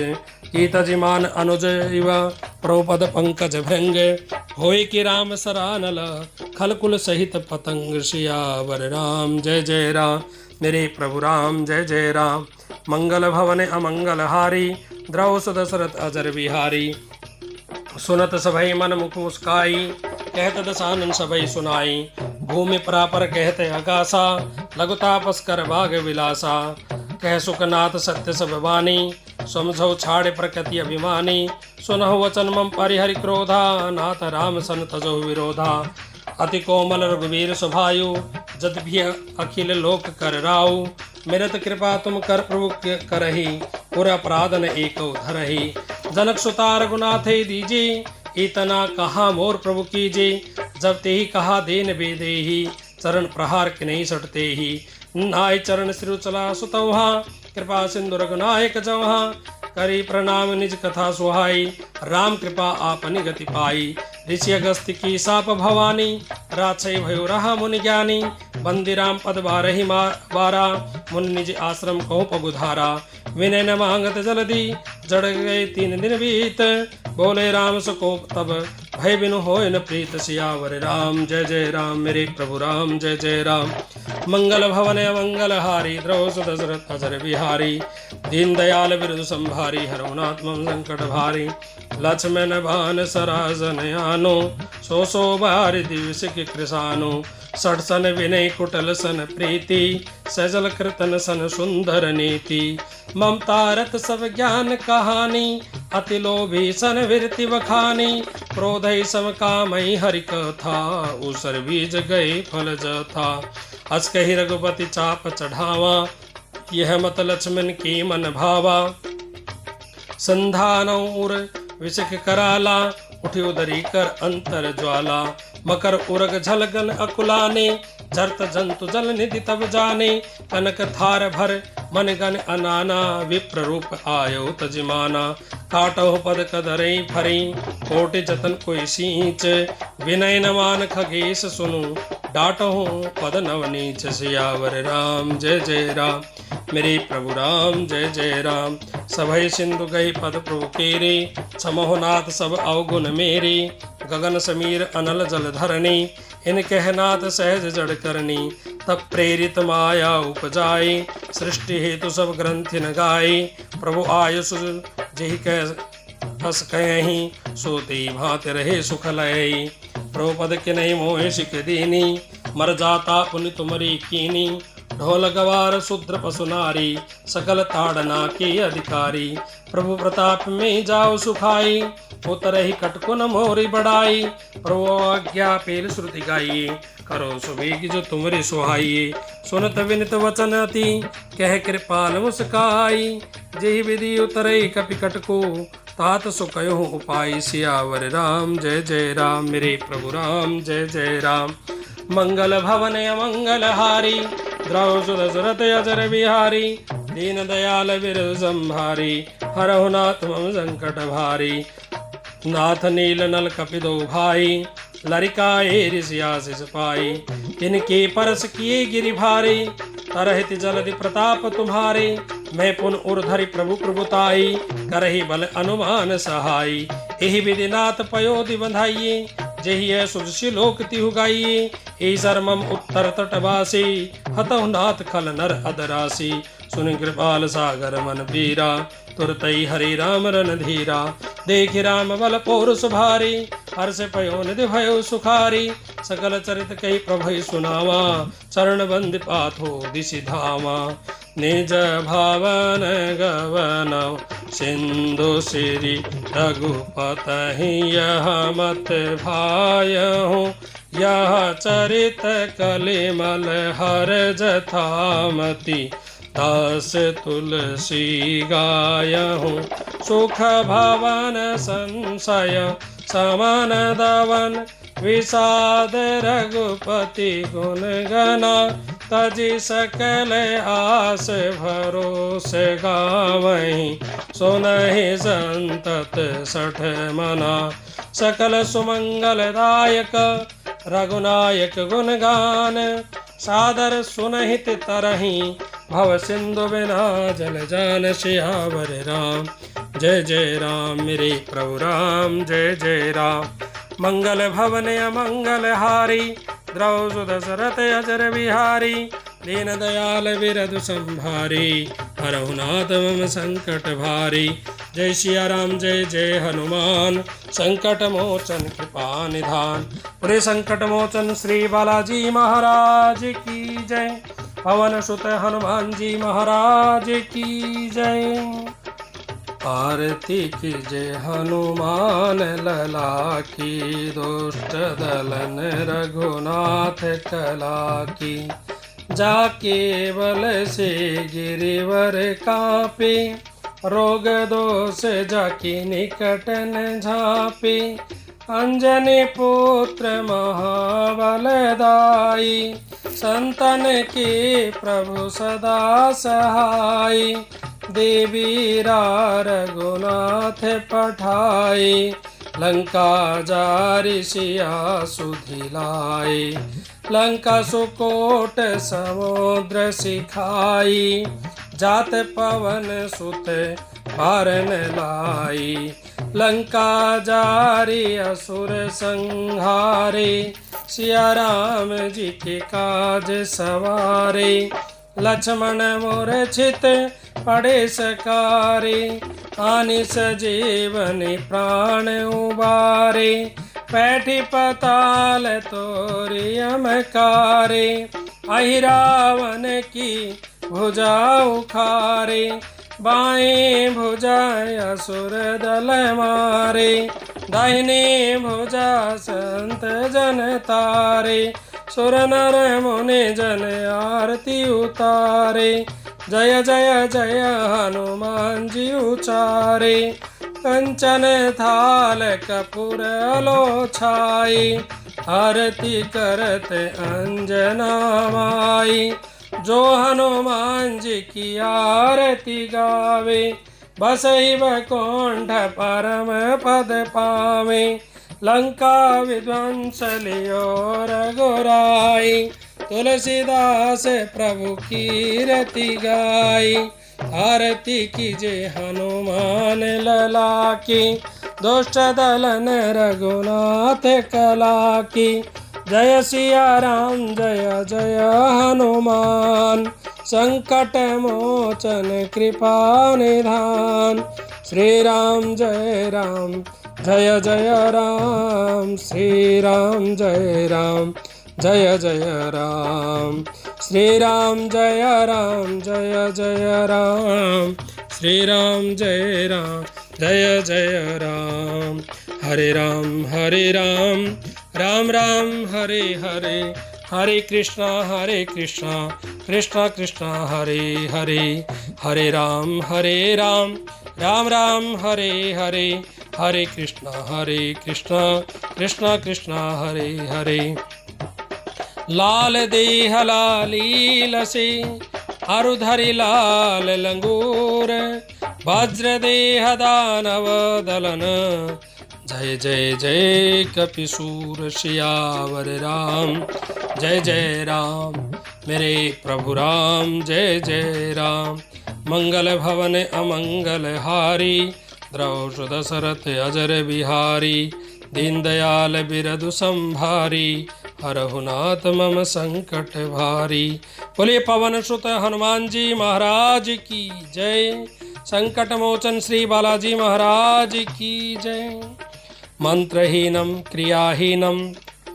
कीतजिमान अनुज इव, प्रभुपद पंकज भृंग। होय कि राम सरानल, खलकुल सहित पतंग। सियावर राम जय जय राम, मेरे प्रभु राम जय जय राम। मंगल भवन अमंगल हारी, द्रव सुदशरथ अजर बिहारी। सुनत सभई मन मुख मुस्काई, कहत दसानन सभई सुनाई। भूमि परापर कहते अगासा, लघु तापस कर भाग विलासा। कह सुखनाथ सत्य सब वाणी, समझौ छाड़े प्रकृति अभिमानी। सुनहु वचन मम परिहरि क्रोधा, नाथ राम सन तजो विरोधा। अति कोमल रघुवीर स्वभायु, जद भी अखिल लोक कर राउ। मेरत कृपा तुम कर प्रभु करही, पुर अपराध न एको धरही। जनक सुता रघुनाथ दीजे, इतना कहा मोर प्रभु कीजे। जब ते ही कहा देन बेदेही, चरण प्रहार के नहीं सटते ही। नाय चरण सिरु चला सुतौहा, कृपा सिंधु रघुनायक जौहा। करी प्रणाम निज कथा सुहाई, राम कृपा आपनि गति पाई। ऋषि अगस्त्य की साप भवानी, राक्षय भयो रहा मुनि ज्ञानी। बंदी राम पद बारहि बारा, मुनि निज आश्रम को पगुधारा। विनय न मांगत जल्दी, जड़ गए 3 दिन बीत। बोले राम सकोप तब, भय बिनु होय न प्रीत। सियावर राम जय जय राम, मेरे प्रभु राम जय जय राम। मंगल भवन अमंगल हारी, द्रव सुदशरथ अजर बिहारी। दीन दयाल बिरदु संभारी, हरहुनात्मं संकट भारी। लक्ष्मण भान सरासन आनो, सो बारि दिवस के कृसानो। सठ सन विनय कुटल सन प्रीति, सजल कृतन सन सुंदर नीति। ममता रत सब ज्ञान कहानी, अति लोभी सन विरति बखानी। क्रोधै सम कामई हरि कथा, उसर बीज गए फल जथा। अस कहि रघुपति चाप चढ़ावा, यह मत लक्ष्मण की मन भावा। संधान उर विषक कराला, उठी उदरी कर अंतर ज्वाला। मकर उरग झलगन अकुलाने, जरत जंतु जल निधि तब जाने। कनक थार भर मन गन अनाना, विप्र रूप आयो तजमाना। काटो पद कदरई फरी, कोटि जतन कोई सींच। विनय न मान खगेश सुनु, डांटहूँ पद नवनीच सियावर राम जय जय राम। मेरे प्रभु राम जय जय राम। सभय सिंधु गई पद प्रभु केरे, समहो नाथ सब अवगुण मेरे। गगन समीर अनल जल धरणी, इन कहनाथ सहज जड़ करनी। तब प्रेरित माया उपजाए, सृष्टि हेतु सब ग्रंथि न गाए। प्रभु आयुष जेहि कह हस कहीं, सोते भांति रहे सुख लय। प्रभु पद के नहीं मोह सिख दीनी, मर जाता पुनि तुमरी कीनी। ढोल गवार शूद्र पशु नारी, सकल ताड़ना के अधिकारी। प्रभु प्रताप में जाओ सुखाई, उतरहि कटकुन मोरी बढ़ाई। प्रभु आज्ञा पेल श्रुति गाइए, करो सुबेग जो तुमरे सुहाइए। सुनत विनित वचन अति, कह कृपाल मुस्काई। जेहि विधि उतरहि कपि कटको, तात सुकयो उपाय। सियावर राम जय जय राम। मेरे प्रभु राम जय जय राम। मंगल भवन अमंगल हारी, द्रौसुद सुरत अजर बिहारी। दीन दयाल विरल संभारी, हरहु नाथ मम संकट भारी। नाथ नील नल कपिदो भाई, लरिकाए ऋषियासिस पाई। इनके परस किए गिरि भारी, तरहित जलधि प्रताप तुम्हारे। मैं पुन उर्धरि प्रभु प्रभुताई, करहि बल अनुमान सहाई। एहि विधि नाथ पयोधि बंधाइए, जेहि है सुदृश्य लोक तिहु गाइए। ईसर मम उत्तर तटवासी, हतहु नाथ खल नर अदरासी। सुन कृपाल सागर मन पीरा, तुरतई हरि राम रन धीरा। देखि राम बल पौरुष भारी, हर्ष पयो निधि भयो सुखारी। सकल चरित कही प्रभु सुनावा, चरण बंद पाथो दिशि धामा। निज भावन गवन सिंधु श्री रघुपतहि, यह मत भायहु। यह चरित कलिमल हर जथामति, दास तुलसी गायहु। सुख भवन संशय समन दवन, विषाद रघुपति गुण गना। तजि सकल आस भरोस गावहीं, सुनहि संतत सठ मना। सकल सुमंगल दायक रघुनायक गुण गान, सादर सुनहित तरहि भव सिंधु बिना जल जान। सियावर राम जय जय राम। मेरे प्रभु राम जय जय राम। मंगल भवन अमंगल हारी, द्रौसुद सरत अजर बिहारी। दीन दयाल विरधु संभारी, हरहु नाथ मम संकट भारी। जय सिया राम जय जय हनुमान, संकट मोचन कृपा निधान। पूरे संकट मोचन श्री बालाजी महाराज की जय। पवन सुत हनुमान जी महाराज की जय। आरती की जय हनुमान लला की, दुष्ट दलन रघुनाथ कला की। जाके बल से गिरिवर कापे, रोग दोष जाके निकट न झापे। अंजनी पुत्र महाबलदाई, संतन के प्रभु सदा सहाय। देवीरा रघुनाथ पठाई, लंका जारि सिया सुधिलाए। लंका सुकोट समुद्र सिखाई, जात पवन सुत भारन लाई। लंका जारि असुर संहारे, सिया राम जी के काज सवारे। लक्ष्मण मूर्छित पड़े सकारे, आनि सजीवन प्राण उबारे। पैठी पताल तोरि यमकारे, अहि रावण की भुजा उखारे। बाएं भुजा असुर दल मारे, दाहिने भुजा संत जन तारे। सुर नर मुनि जन आरती उतारे, जय जय जय हनुमान जी उचारे। कंचन थाल कपूर लो छाई, आरती करत अंजना माई। जो हनुमान जी की आरती गावे, बसई बैकुंठ परम पद पावे। लंका विध्वंस लियो रघुराई। तुलसीदास प्रभु की रति गाई। आरती कीजे हनुमान लला की। दुष्ट दलन रघुनाथ कला की। जय सिया राम जय जय हनुमान। संकट मोचन कृपा निधान। श्री राम जय राम जय जय राम। श्री राम जय राम जय जय राम। श्री राम जय राम जय जय राम। श्री राम जय राम जय जय राम। हरे राम राम राम हरे हरे। हरे कृष्णा कृष्णा कृष्णा हरे हरे। हरे राम राम राम हरे हरे। हरे कृष्णा कृष्णा कृष्णा हरे हरे। लाल देह लाली लसे अरुधरि लाल लंगूर। वज्र देह दानव दलन। जय जय जय कपिसूर सियावर राम। जय जय राम मेरे प्रभु राम। जय जय राम। मंगल भवन अमंगल हारी। द्रौष दशरथ अजर बिहारी। दीन दयाल बिरदु संभारी। हरहु नाथ मम संकट भारी। बोलिए पवन सुत हनुमान जी महाराज की जय। संकट मोचन श्री बालाजी महाराज की जय। मंत्रहीनम क्रियाहीनम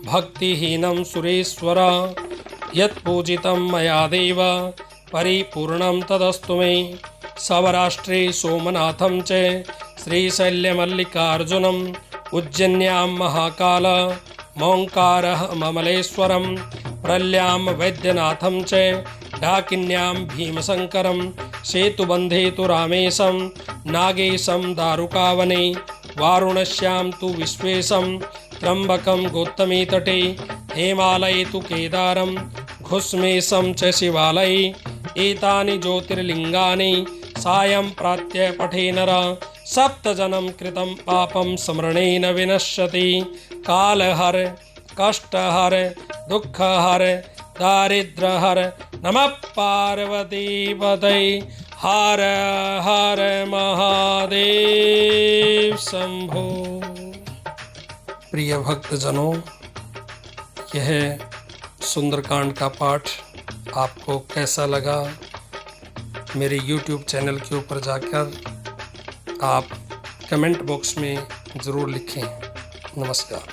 भक्तिहीनम सुरेश्वर। यत्पूजितं मया देव परिपूर्णं तदस्तु मे। सवराष्ट्रे सोमनाथं च श्रीशैल्यमल्लिकार्जुनम्। उज्जन्यां महाकाल मौङ्कारः ममलेश्वरं। प्रल्यां वैद्यनाथं च डाकिन्यां भीमशङ्करं। सेतुबन्धे तु रामेशं नागेशं दारुकावने। वारुणस्यां तु विश्वेशं त्र्यम्बकं गौतमी तटे। हेमालये तु केदारं घुस्मेशं च शिवालये। एतानि ज्योतिर्लिङ्गानि सायं प्रातः पठे नर। सप्तजन्म कृतं पापं स्मरणेन विनश्यति। कालहर कष्टहर दुःखहर दारिद्र्यहर। नमः पार्वती पतये। हर हर महादेव शंभो। प्रिय भक्तजनों, यह सुंदरकांड का पाठ आपको कैसा लगा? मेरे YouTube चैनल के ऊपर जाकर आप कमेंट बॉक्स में ज़रूर लिखें। नमस्कार।